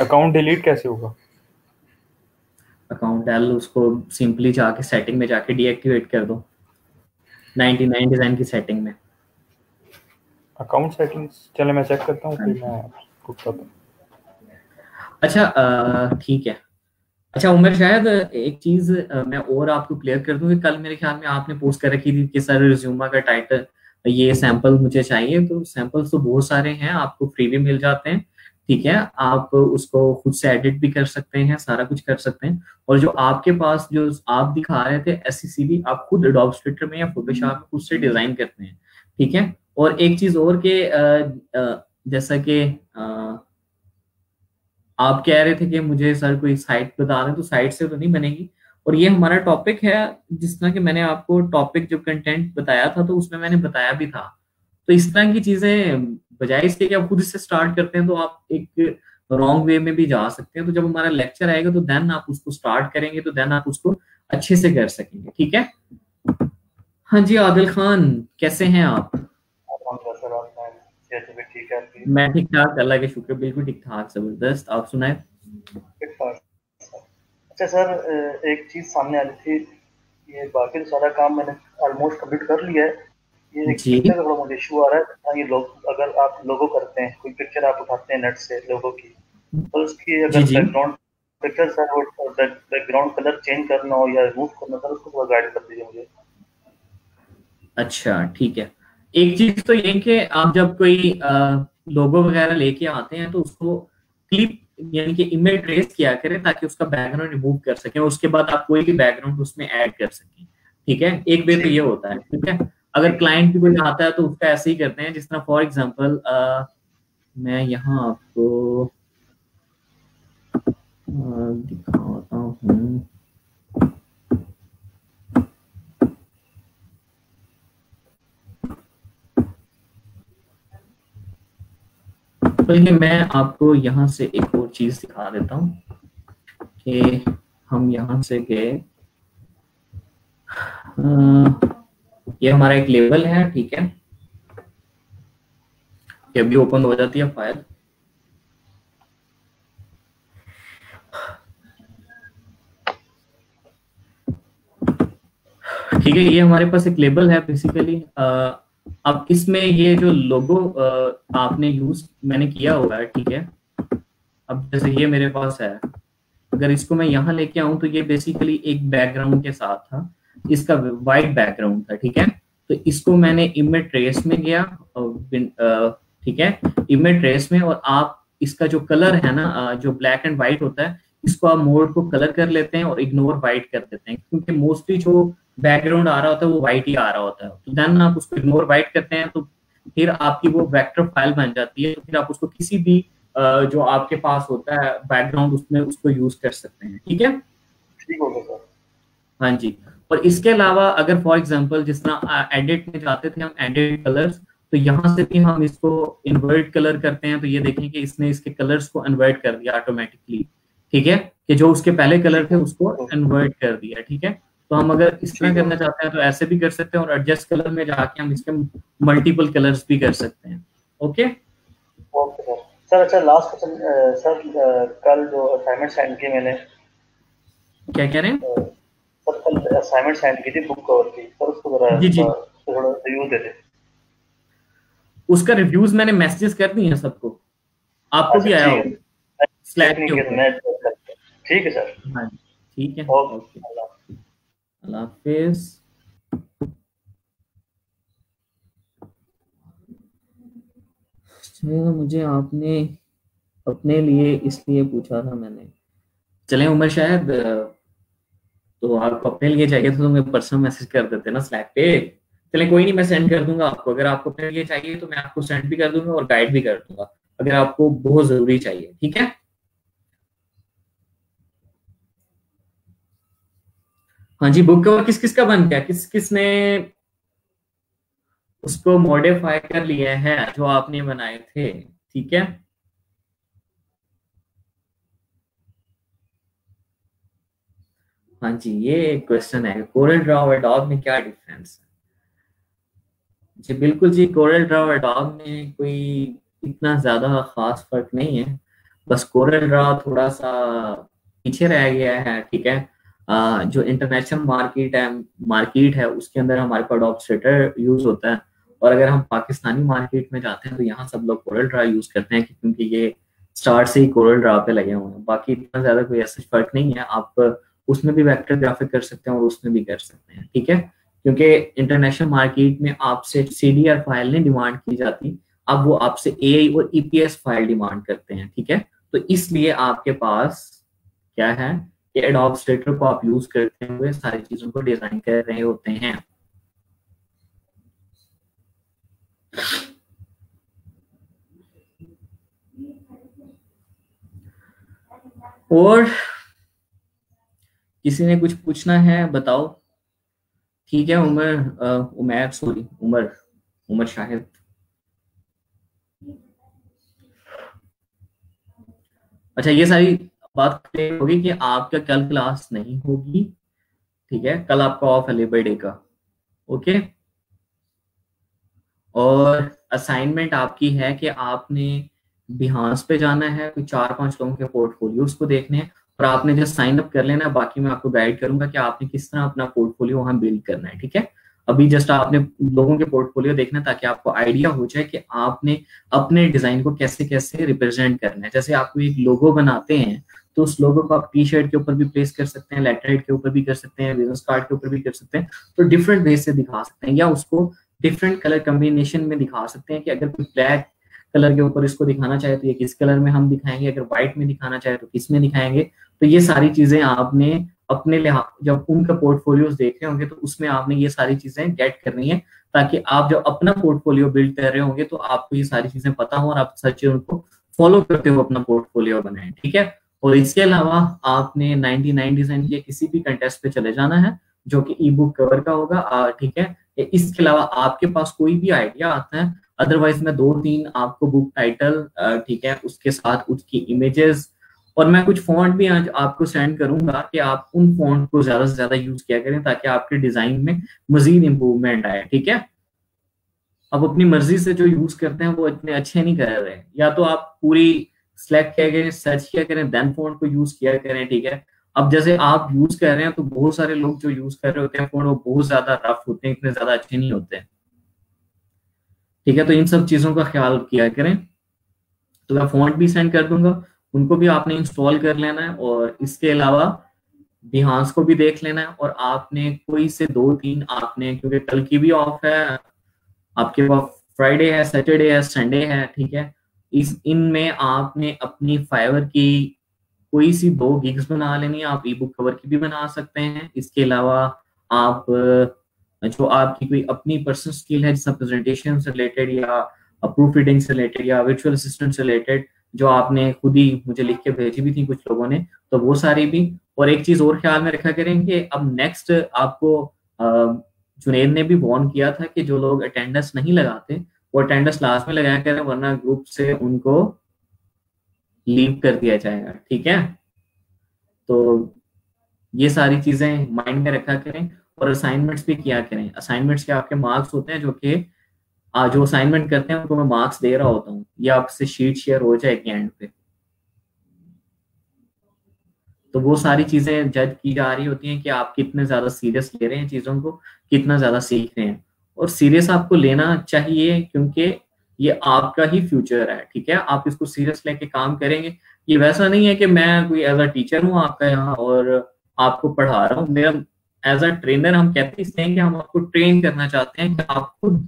अकाउंट डिलीट कैसे होगा? अकाउंट डेल, उसको सिंपली जाके सेटिंग में जाके डीएक्टिवेट कर दो, 99 डिजाइन की सेटिंग में। अकाउंट सेटिंग्स, चले मैं चेक करता हूँ, फिर मैं आपको बताता हूँ। अच्छा ठीक है। अच्छा उमर, शायद एक चीज मैं और आपको क्लियर कर दूं कि कल मेरे ख्याल में आपने पोस्ट कर रखी थी कि सर रिज्यूमा का टाइटल ये सैंपल मुझे चाहिए। तो सैंपल्स तो बहुत सारे हैं, आपको फ्री भी मिल जाते हैं, ठीक है। आप उसको खुद से एडिट भी कर सकते हैं, सारा कुछ कर सकते हैं। और जो आपके पास जो आप दिखा रहे थे एससीसीबी, आप खुद एडोब इलस्ट्रेटर में या फोटोशॉप में खुद से डिजाइन करते हैं, ठीक है। और एक चीज और के जैसा कि आप कह रहे थे कि मुझे सर कोई साइट बता दें, तो साइट से तो नहीं बनेगी। और ये हमारा टॉपिक है, जिस तरह कि मैंने आपको टॉपिक जब कंटेंट बताया था तो उसमें मैंने बताया भी था। तो इस तरह की चीजें बजाय इसके कि आप खुद से स्टार्ट करते हैं तो आप एक रॉन्ग वे में भी जा सकते हैं। तो जब हमारा लेक्चर आएगा तो देन आप उसको स्टार्ट करेंगे, तो देन आप उसको अच्छे से कर सकेंगे। ठीक है। हाँ जी आदिल खान, कैसे हैं आप? ठीक है आपकी? मैं ठीक ठाक, अल्लाह के शुक्र, बिल्कुल ठीक ठाक, जबरदस्त। आप सुनाए? ठीक ठाक। अच्छा सर, एक चीज़ सामने आ रही थी, ये बाकी तो सारा काम मैंने ऑलमोस्ट कंप्लीट कर लिया है। ये एक जी पिक्चर का बड़ा मुझे इशू आ रहा है। हाँ, ये लोग, अगर आप लोगो करते हैं, कोई पिक्चर आप उठाते हैं नेट से लोगो की, तो उसकी जी अगर जी। बैकग्राउंड पिक्चर सर वो बैकग्राउंड कलर चेंज करना हो या रिमूव करना, सर उसको थोड़ा गाइड कर दीजिए मुझे। अच्छा ठीक है। एक चीज तो ये कि आप जब कोई लोगो वगैरह लेके आते हैं तो उसको क्लिप यानी कि इमेज ट्रेस किया करें ताकि उसका बैकग्राउंड रिमूव कर सकें, उसके बाद आप कोई भी बैकग्राउंड उसमें ऐड कर सकें। ठीक है, एक वे तो ये ठीक होता है। ठीक है, अगर ठीक है। क्लाइंट भी कोई आता है तो उसका ऐसे ही करते हैं, जिस तरह फॉर एग्जांपल मैं यहाँ आपको दिखाता हूँ। पहले मैं आपको यहाँ से एक और चीज दिखा देता हूँ कि हम यहाँ से गए, ये हमारा एक लेबल है। ठीक है, ये अभी ओपन हो जाती है फाइल। ठीक है, ये हमारे पास एक लेबल है बेसिकली। अब इसमें ये जो लोगो आपने यूज मैंने किया हुआ है, ठीक है, अब जैसे ये मेरे पास है, अगर इसको मैं यहाँ लेके आऊं तो ये बेसिकली एक बैकग्राउंड के साथ था, इसका वाइट बैकग्राउंड था। ठीक है, तो इसको मैंने इमेज ट्रेस में गया, ठीक है, इमेज ट्रेस में, और आप इसका जो कलर है ना, जो ब्लैक एंड व्हाइट होता है, इसको आप मोड को कलर कर लेते हैं और इग्नोर व्हाइट कर देते हैं, क्योंकि मोस्टली जो बैकग्राउंड आ रहा होता है वो व्हाइट ही आ रहा होता है। तो देन आप उसको इग्नोर व्हाइट करते हैं तो फिर आपकी वो वेक्टर फाइल बन जाती है। तो फिर आप उसको किसी भी जो आपके पास होता है बैकग्राउंड, उसमें उसको यूज कर सकते हैं। ठीक है, ठीक हो गया सर। हाँ जी। और इसके अलावा अगर फॉर एग्जांपल जिस तरह एडिट में जाते थे हम, एडिट कलर्स, तो यहाँ से भी हम इसको इन्वर्ट कलर करते हैं, तो ये देखें कि इसने इसके कलर्स को इन्वर्ट कर दिया ऑटोमेटिकली। ठीक है, कि जो उसके पहले कलर ठीक थे हो उसको इन्वर्ट कर दिया। ठीक है, तो हम अगर इस तरह ठीक हो करना चाहते हैं तो ऐसे भी कर सकते हैं, और एडजस्ट कलर में जाके हम इसके मल्टीपल कलर्स भी कर सकते हैं। Okay, okay sir. सर अच्छा, लास्ट क्वेश्चन सर, कल जो असाइनमेंट सेंड की मैंने, क्या कह रहे हैं? सर कल असाइनमेंट सेंड की थी बुक कवर की, सर उसको जरा जी जी, थोड़ा रिव्यू दे दे। उसका रिव्यूज मैंने मैसेजेस कर दिए हैं सबको, आपको अच्छा भी आया ठीक होगा है, चेक स्लैक नहीं के किया तो ऊपर। मैं check करता हूँ। ठीक है सर। हाँ ठीक है, ओके, ओके, अल्लाह। अल्लाह हाफिज। चलो, मुझे आपने अपने लिए इसलिए पूछा था मैंने, चले उमर शायद तो आपको अपने लिए चाहिए था तो मैं पर्सनल मैसेज कर देते ना स्लैक पे। चले कोई नहीं, मैं सेंड कर दूंगा आपको। अगर आपको अपने लिए चाहिए तो मैं आपको सेंड भी कर दूंगा और गाइड भी कर दूंगा, अगर आपको बहुत जरूरी चाहिए। ठीक है, हाँ जी। बुक कवर किस किस का बन गया, किस किसने उसको मॉडिफाई कर लिया है जो आपने बनाए थे? ठीक है, हाँ जी, ये एक क्वेश्चन है, कोरल ड्रॉ और डॉग में क्या डिफरेंस है? जी बिल्कुल जी, कोरल ड्रॉ और डॉग में कोई इतना ज्यादा खास फर्क नहीं है, बस कोरल ड्रॉ थोड़ा सा पीछे रह गया है। ठीक है, जो इंटरनेशनल मार्केट है उसके अंदर हमारे पास डॉग स्ट्रेटर यूज होता है, और अगर हम पाकिस्तानी मार्केट में जाते हैं तो यहाँ सब लोग कोरल ड्रॉ यूज करते हैं, क्योंकि ये स्टार्ट से ही कोरल ड्रॉ पे लगे हुए हैं। बाकी इतना ज्यादा कोई ऐसा फर्क नहीं है, आप उसमें भी वेक्टर ग्राफिक कर सकते हैं और उसमें भी कर सकते हैं। ठीक है, क्योंकि इंटरनेशनल मार्केट में आपसे सीडीआर फाइल नहीं डिमांड की जाती, अब वो आपसे एआई और ईपीएस फाइल डिमांड करते हैं। ठीक है, तो इसलिए आपके पास क्या है कि एडोब इलस्ट्रेटर को आप यूज करते हुए सारी चीजों को डिजाइन कर रहे होते हैं। और किसी ने कुछ पूछना है बताओ? ठीक है, उमर सॉरी, उमर उमर शाहिद। अच्छा, ये सारी बात क्लियर होगी कि आपका कल क्लास नहीं होगी, ठीक है, कल आपका ऑफ है लेबर डे का। ओके, और असाइनमेंट आपकी है कि आपने बिहांस पे जाना है, कोई 4-5 लोगों के पोर्टफोलियोज को देखने हैं, और आपने जस्ट साइन अप कर लेना है। बाकी मैं आपको गाइड करूंगा कि आपने किस तरह अपना पोर्टफोलियो वहां बिल्ड करना है। ठीक है, अभी जस्ट आपने लोगों के पोर्टफोलियो देखना है ताकि आपको आइडिया हो जाए कि आपने अपने डिजाइन को कैसे कैसे रिप्रेजेंट करना है। जैसे आपको एक लोगो बनाते हैं तो उस लोगो को आप टी शर्ट के ऊपर भी प्लेस कर सकते हैं, लेटर हेड के ऊपर भी कर सकते हैं, बिजनेस कार्ड के ऊपर भी कर सकते हैं, तो डिफरेंट वे से दिखा सकते हैं, या उसको डिफरेंट कलर कॉम्बिनेशन में दिखा सकते हैं कि अगर कोई ब्लैक कलर के ऊपर इसको दिखाना चाहे तो ये किस कलर में हम दिखाएंगे, अगर व्हाइट में दिखाना चाहे तो किस में दिखाएंगे। तो ये सारी चीजें आपने अपने लिहाज जब उनका पोर्टफोलियोज देख रहे होंगे तो उसमें आपने ये सारी चीजें गेट करनी है, ताकि आप जब अपना पोर्टफोलियो बिल्ड कर रहे होंगे तो आपको ये सारी चीजें पता हो और आप सच उनको फॉलो करते हुए अपना पोर्टफोलियो बनाएं। ठीक है, और इसके अलावा आपने 99 डिजाइन के किसी भी कंटेस्ट पे चले जाना है जो कि ई बुक कवर का होगा। ठीक है, इसके अलावा आपके पास कोई भी आइडिया आता है, अदरवाइज मैं 2-3 आपको बुक टाइटल, ठीक है, उसके साथ उसकी इमेजेस और मैं कुछ फॉन्ट भी आज आपको सेंड करूंगा कि आप उन फॉन्ट को ज्यादा से ज्यादा यूज किया करें ताकि आपके डिजाइन में मजीद इंप्रूवमेंट आए। ठीक है, अब अपनी मर्जी से जो यूज करते हैं वो इतने अच्छे नहीं कर रहे हैं, या तो आप पूरी सिलेक्ट किया करें, सर्च किया करें, देन फॉन्ट को यूज किया करें। ठीक है, अब जैसे आप यूज कर रहे हैं तो बहुत सारे लोग जो यूज कर रहे होते हैं फॉन्ट वो बहुत ज्यादा रफ होते हैं, इतने ज्यादा अच्छे नहीं होते हैं। ठीक है, तो इन सब चीजों का ख्याल किया करें। तो मैं फॉन्ट भी सेंड कर दूंगा, उनको भी आपने इंस्टॉल कर लेना है, और इसके अलावा बिहांस को भी देख लेना है। और आपने कोई से 2-3 आपने, क्योंकि कल की भी ऑफ है आपके पास, फ्राइडे है, सैटरडे है, संडे है। ठीक है, इस इनमें आपने अपनी फाइवर की कोई सी 2 गिग्स बना लेनी है। आप ई बुक कवर की भी बना सकते हैं। इसके अलावा आप जो आपकी कोई अपनी पर्सनल स्किल है, जैसे प्रेजेंटेशन से रिलेटेड या प्रूफ रीडिंग से रिलेटेड या वर्चुअल असिस्टेंट से रिलेटेड, जो आपने खुद ही मुझे लिख के भेजी भी थी कुछ लोगों ने, तो वो सारी भी। और एक चीज और ख्याल में रखा करेंगे, अब नेक्स्ट आपको जुनेद ने भी वार्न किया था कि जो लोग अटेंडेंस नहीं लगाते वो अटेंडेंस लास्ट में लगाया करें, वरना ग्रुप से उनको लीव कर दिया जाएगा। ठीक है, तो ये सारी चीजें माइंड में रखा करें, और असाइनमेंट्स भी किया करें। असाइनमेंट्स के आपके मार्क्स होते हैं, जो कि जो असाइनमेंट करते हैं उनको मैं मार्क्स दे रहा होता हूँ, ये आपसे शीट शेयर हो जाएगी एंड पे। तो वो सारी चीजें जज की जा रही होती हैं कि आप कितने ज्यादा सीरियस ले रहे हैं चीजों को, कितना ज्यादा सीख रहे हैं। और सीरियस आपको लेना चाहिए, क्योंकि ये आपका ही फ्यूचर है। ठीक है, आप इसको सीरियस लेके काम करेंगे। ये वैसा नहीं है कि मैं कोई एज अ टीचर हूँ आपका यहाँ और आपको पढ़ा रहा हूँ। मेरा एज अ ट्रेनर, हम कहते हैं कि हम आपको ट्रेन करना चाहते हैं कि आप खुद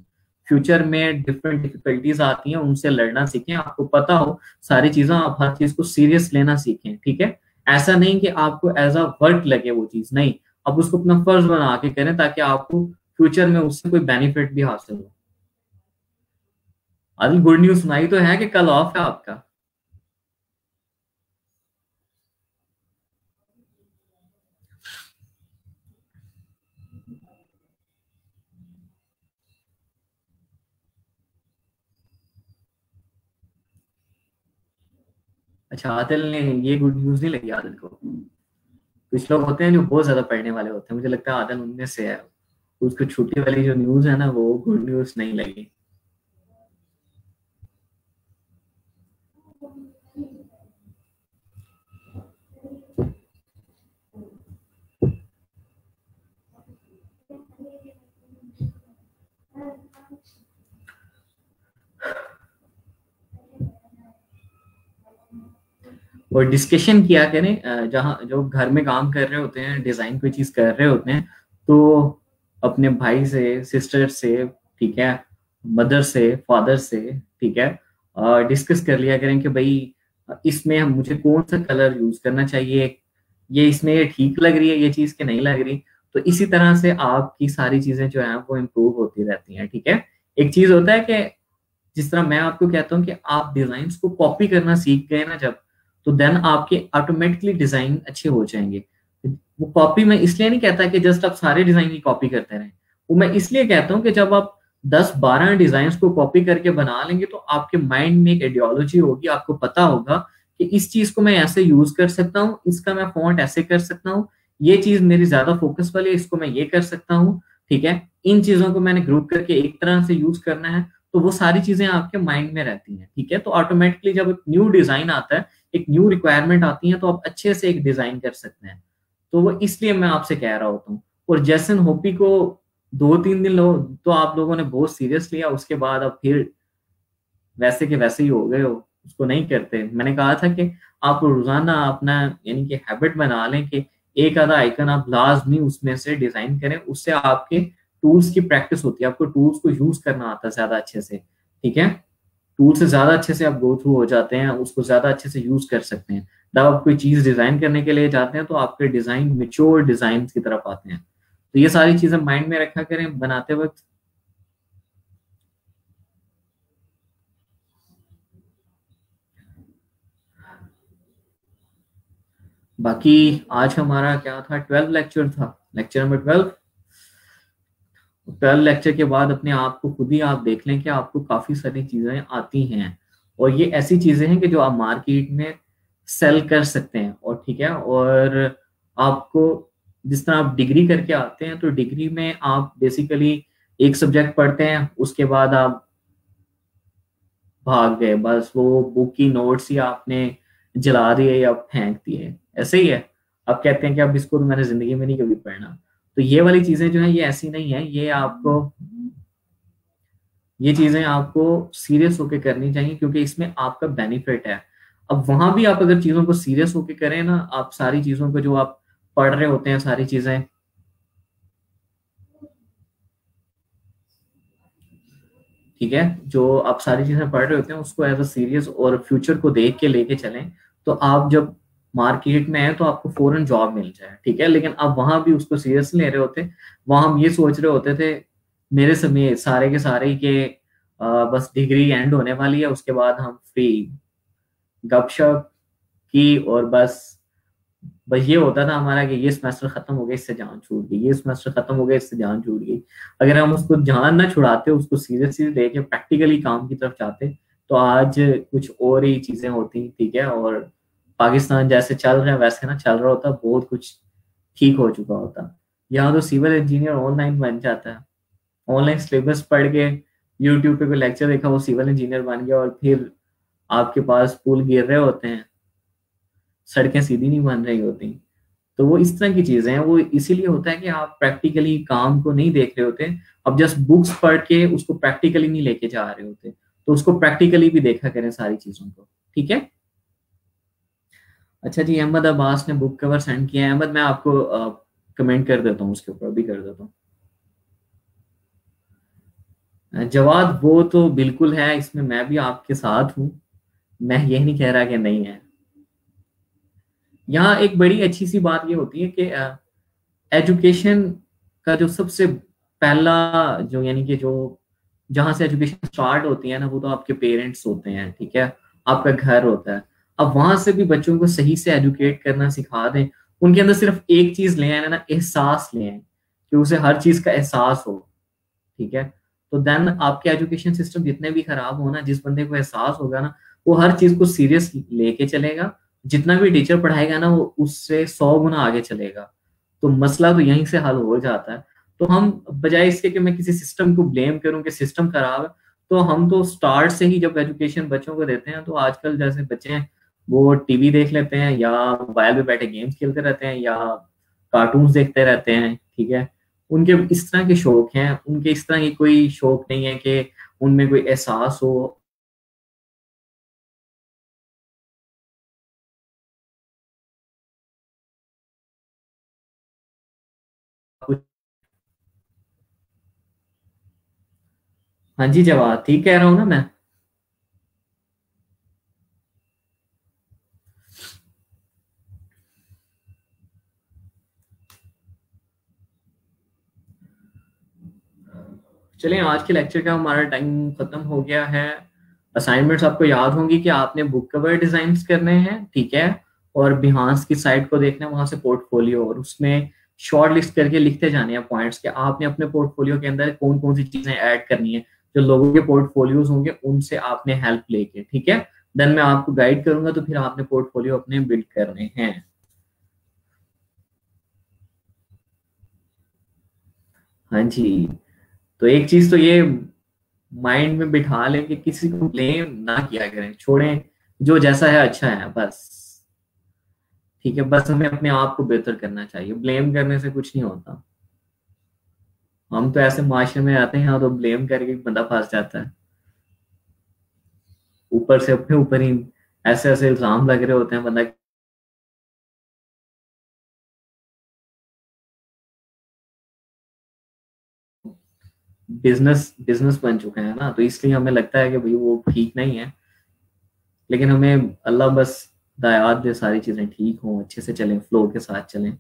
फ्यूचर में डिफरेंट डिफिकल्टीज आती हैं उनसे लड़ना सीखें, आपको पता हो सारी चीजें, आप हर चीज को सीरियस लेना सीखें। ठीक है, ऐसा नहीं कि आपको एज अ वर्क लगे वो चीज, नहीं, आप उसको अपना फर्ज बना के करें ताकि आपको फ्यूचर में उससे कोई बेनिफिट भी हासिल हो। आदिल, गुड न्यूज सुनाई तो है कि कल ऑफ है आपका। अच्छा, आदिल ने ये गुड न्यूज नहीं लगी आदिल को। कुछ लोग होते हैं जो बहुत ज्यादा पढ़ने वाले होते हैं, मुझे लगता है आदिल उनमें से है। उसको छुट्टी वाली जो न्यूज है ना, वो गुड न्यूज नहीं लगी। और डिस्कशन किया करें, जहाँ जो घर में काम कर रहे होते हैं, डिजाइन कोई चीज कर रहे होते हैं, तो अपने भाई से, सिस्टर से, ठीक है, मदर से, फादर से, ठीक है, डिस्कस कर लिया करें कि भाई इसमें हम मुझे कौन सा कलर यूज करना चाहिए, ये इसमें ये ठीक लग रही है ये चीज के नहीं लग रही। तो इसी तरह से आपकी सारी चीजें जो है वो इम्प्रूव होती रहती हैं। ठीक है, एक चीज होता है कि जिस तरह मैं आपको कहता हूँ कि आप डिजाइन को कॉपी करना सीख गए ना जब, तो देन आपके ऑटोमेटिकली डिजाइन अच्छे हो जाएंगे। वो कॉपी मैं इसलिए नहीं कहता कि जस्ट आप सारे डिजाइन की कॉपी करते रहें, वो मैं इसलिए कहता हूँ कि जब आप 10-12 डिजाइन को कॉपी करके बना लेंगे तो आपके माइंड में एक आइडियोलॉजी होगी, आपको पता होगा कि इस चीज को मैं ऐसे यूज कर सकता हूँ, इसका मैं फॉन्ट ऐसे कर सकता हूँ, ये चीज मेरी ज्यादा फोकस वाली है, इसको मैं ये कर सकता हूँ, ठीक है। इन चीजों को मैंने ग्रुप करके एक तरह से यूज करना है, तो वो सारी चीजें आपके माइंड में रहती हैं, ठीक है। तो ऑटोमेटिकली जब एक न्यू डिजाइन आता है, एक न्यू रिक्वायरमेंट आती है, तो आप अच्छे से एक डिजाइन कर सकते हैं। तो वो इसलिए मैं आपसे कह रहा होता हूँ। और जैसन होपी को 2-3 दिन तो आप लोगों ने बहुत सीरियस लिया, उसके बाद अब फिर वैसे के वैसे ही हो गए हो, उसको नहीं करते। मैंने कहा था कि आप रोजाना अपना यानी कि हैबिट बना लें कि एक आधा आइकन आप लाजमी उसमें से डिजाइन करें, उससे आपके टूल्स की प्रैक्टिस होती है, आपको टूल्स को यूज करना आता है ज्यादा अच्छे से, ठीक है। टूल से ज्यादा अच्छे से आप गो थ्रू हो जाते हैं, उसको ज्यादा अच्छे से यूज कर सकते हैं। जब आप कोई चीज डिजाइन करने के लिए जाते हैं तो आपके डिजाइन मेच्योर डिजाइन की तरफ आते हैं। तो ये सारी चीजें माइंड में रखा करें बनाते वक्त। बाकी आज हमारा क्या था, 12 लेक्चर था, लेक्चर नंबर 12। 12 लेक्चर के बाद अपने आप को खुद ही आप देख लें कि आपको काफी सारी चीजें आती हैं, और ये ऐसी चीजें हैं कि जो आप मार्केट में सेल कर सकते हैं, और ठीक है। और आपको जिस तरह आप डिग्री करके आते हैं, तो डिग्री में आप बेसिकली एक सब्जेक्ट पढ़ते हैं, उसके बाद आप भाग गए, बस वो बुक की नोट्स ही आपने जला दिए या फेंक दिए, ऐसे ही है। अब कहते हैं कि अब इसको तो मैंने जिंदगी में नहीं कभी पढ़ना। तो ये वाली चीजें जो है ये ऐसी नहीं है, ये चीजें आपको सीरियस होके करनी चाहिए, क्योंकि इसमें आपका बेनिफिट है। अब वहां भी आप अगर चीजों को सीरियस होके करें ना, आप सारी चीजों को जो आप पढ़ रहे होते हैं, सारी चीजें, ठीक है, जो आप सारी चीजें पढ़ रहे होते हैं उसको एज अ सीरियस और फ्यूचर को देख के लेके चलें, तो आप जब मार्केट में है तो आपको फौरन जॉब मिल जाए, ठीक है। लेकिन आप वहां भी उसको सीरियस ले रहे होते, वहां हम ये सोच रहे होते थे मेरे समय सारे के सारे ही के बस डिग्री एंड होने वाली है, उसके बाद हम फ्री गपशप की, और बस बस ये होता था हमारा कि ये सेमेस्टर खत्म हो गया, इससे जान छूट गई, ये सेमेस्टर खत्म हो गया, इससे जान छूट गई। अगर हम उसको जान ना छुड़ाते, उसको सीरियसली लेके प्रैक्टिकली काम की तरफ जाते, तो आज कुछ और ही चीजें होती, ठीक है। और पाकिस्तान जैसे चल रहा है वैसे ना चल रहा होता, बहुत कुछ ठीक हो चुका होता। यहाँ तो सिविल इंजीनियर ऑनलाइन बन जाता है, ऑनलाइन सिलेबस पढ़ के यूट्यूब पे कोई लेक्चर देखा, वो सिविल इंजीनियर बन गया, और फिर आपके पास पुल गिर रहे होते हैं, सड़कें सीधी नहीं बन रही होती। तो वो इस तरह की चीजें हैं, वो इसीलिए होता है कि आप प्रैक्टिकली काम को नहीं देख रहे होते, अब जस्ट बुक्स पढ़ के उसको प्रैक्टिकली नहीं लेके जा रहे होते। तो उसको प्रैक्टिकली भी देखा करें सारी चीजों को, ठीक है। अच्छा जी, अहमद अब्बास ने बुक कवर सेंड किया है। अहमद मैं आपको कमेंट कर देता हूँ, उसके ऊपर भी कर देता हूँ। जवाब वो तो बिल्कुल है, इसमें मैं भी आपके साथ हूँ, मैं ये नहीं कह रहा कि नहीं है। यहाँ एक बड़ी अच्छी सी बात ये होती है कि एजुकेशन का जो सबसे पहला जो यानी कि जो जहां से एजुकेशन स्टार्ट होती है ना, वो तो आपके पेरेंट्स होते हैं, ठीक है, आपका घर होता है। अब वहां से भी बच्चों को सही से एजुकेट करना सिखा दें, उनके अंदर सिर्फ एक चीज ले आए ना, एहसास ले आए, कि उसे हर चीज का एहसास हो, ठीक है। तो देन आपके एजुकेशन सिस्टम जितने भी खराब हो ना, जिस बंदे को एहसास होगा ना, वो हर चीज को सीरियस लेके चलेगा, जितना भी टीचर पढ़ाएगा ना वो उससे 100 गुना आगे चलेगा। तो मसला तो यहीं से हल हो जाता है। तो हम बजाय इसके कि मैं किसी सिस्टम को ब्लेम करूं कि सिस्टम खराब है, तो हम तो स्टार्ट से ही जब एजुकेशन बच्चों को देते हैं, तो आजकल जैसे बच्चे हैं वो टीवी देख लेते हैं या मोबाइल पे बैठे गेम्स खेलते रहते हैं या कार्टून्स देखते रहते हैं, ठीक है। उनके इस तरह के शौक हैं, उनके इस तरह की कोई शौक नहीं है कि उनमें कोई एहसास हो। हाँ जी जवाब ठीक कह रहा हूँ ना मैं। चलिए आज के लेक्चर का हमारा टाइम खत्म हो गया है। असाइनमेंट्स आपको याद होंगी कि आपने बुक कवर डिजाइन करने हैं, ठीक है, और बिहांस की साइट को देखना है, वहां से पोर्टफोलियो, और उसमें शॉर्ट लिस्ट करके लिखते जाने हैं पॉइंट्स के आपने अपने पोर्टफोलियो के अंदर कौन कौन सी चीजें ऐड करनी है। जो लोगों के पोर्टफोलियोज होंगे उनसे आपने हेल्प लेके, ठीक है, देन मैं आपको गाइड करूंगा, तो फिर आपने पोर्टफोलियो अपने बिल्ड करने हैं। हाँ जी। तो एक चीज तो ये माइंड में बिठा लें कि किसी को ब्लेम ना किया करें, छोड़ें, जो जैसा है अच्छा है बस। ठीक है, बस हमें अपने आप को बेहतर करना चाहिए, ब्लेम करने से कुछ नहीं होता। हम तो ऐसे माशरे में आते हैं यहाँ तो ब्लेम करके बंदा फंस जाता है, ऊपर से अपने ऊपर ही ऐसे ऐसे इल्जाम लग रहे होते हैं, बंदा बिजनेस बिजनेस बन चुका है ना, तो इसलिए हमें लगता है कि भाई वो ठीक नहीं है। लेकिन हमें अल्लाह बस दायात दे, सारी चीजें ठीक हों, अच्छे से चलें, फ्लो के साथ चलें।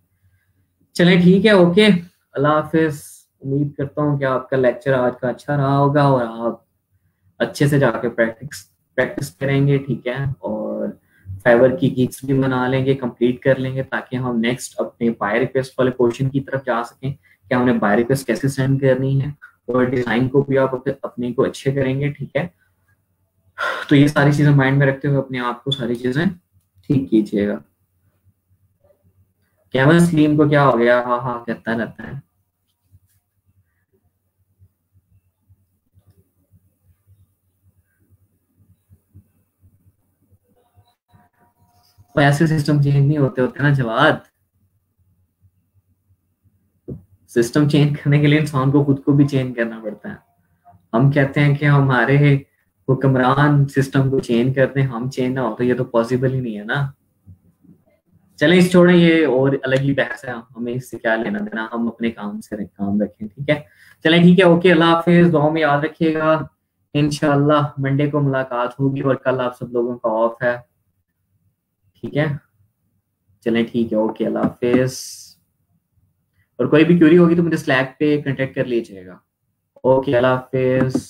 चलें ठीक है, ओके, अल्लाह हाफिज। उम्मीद करता हूँ कि आपका लेक्चर आज का अच्छा रहा होगा और आप अच्छे से जाके प्रैक्टिस प्रैक्टिस करेंगे, ठीक है। और फाइवर की गिग्स भी बना लेंगे, कंप्लीट कर लेंगे, ताकि हम नेक्स्ट अपने बाय रिक्वेस्ट वाले क्वेश्चन की तरफ जा सकें कि हमने बाय रिक्वेस्ट कैसे सेंड करनी है, और डिजाइन को भी आप अपने को अच्छे करेंगे, ठीक है। तो ये सारी चीजें माइंड में रखते हुए अपने आप को सारी चीजें ठीक कीजिएगा। कैमरा स्लीम को क्या हो गया, हाँ हाँ कहता रहता है। तो ऐसे सिस्टम चेंज नहीं होते होते ना जवाद। सिस्टम चेंज करने के लिए इंसान को खुद को भी चेंज करना पड़ता है। हम कहते हैं कि हमारे हुक्मरान सिस्टम को चेंज करते हैं, हम चेंज ना हो, तो ये तो पॉसिबल ही नहीं है ना। चलें इस छोड़ें, ये और अलग ही बहस है, हमें इससे क्या लेना देना, हम अपने काम से काम रखें, ठीक है। चलें ठीक है, ओके, अल्लाह हाफिज, दुआ में याद रखिएगा। इंशाल्लाह मंडे को मुलाकात होगी, और कल आप सब लोगों का ऑफ है, ठीक है। चलें ठीक है, ओके, अल्लाह हाफिज। और कोई भी क्यूरी होगी तो मुझे स्लैक पे कांटेक्ट कर लीजिएगा। ओके, अल्लाह हाफिज।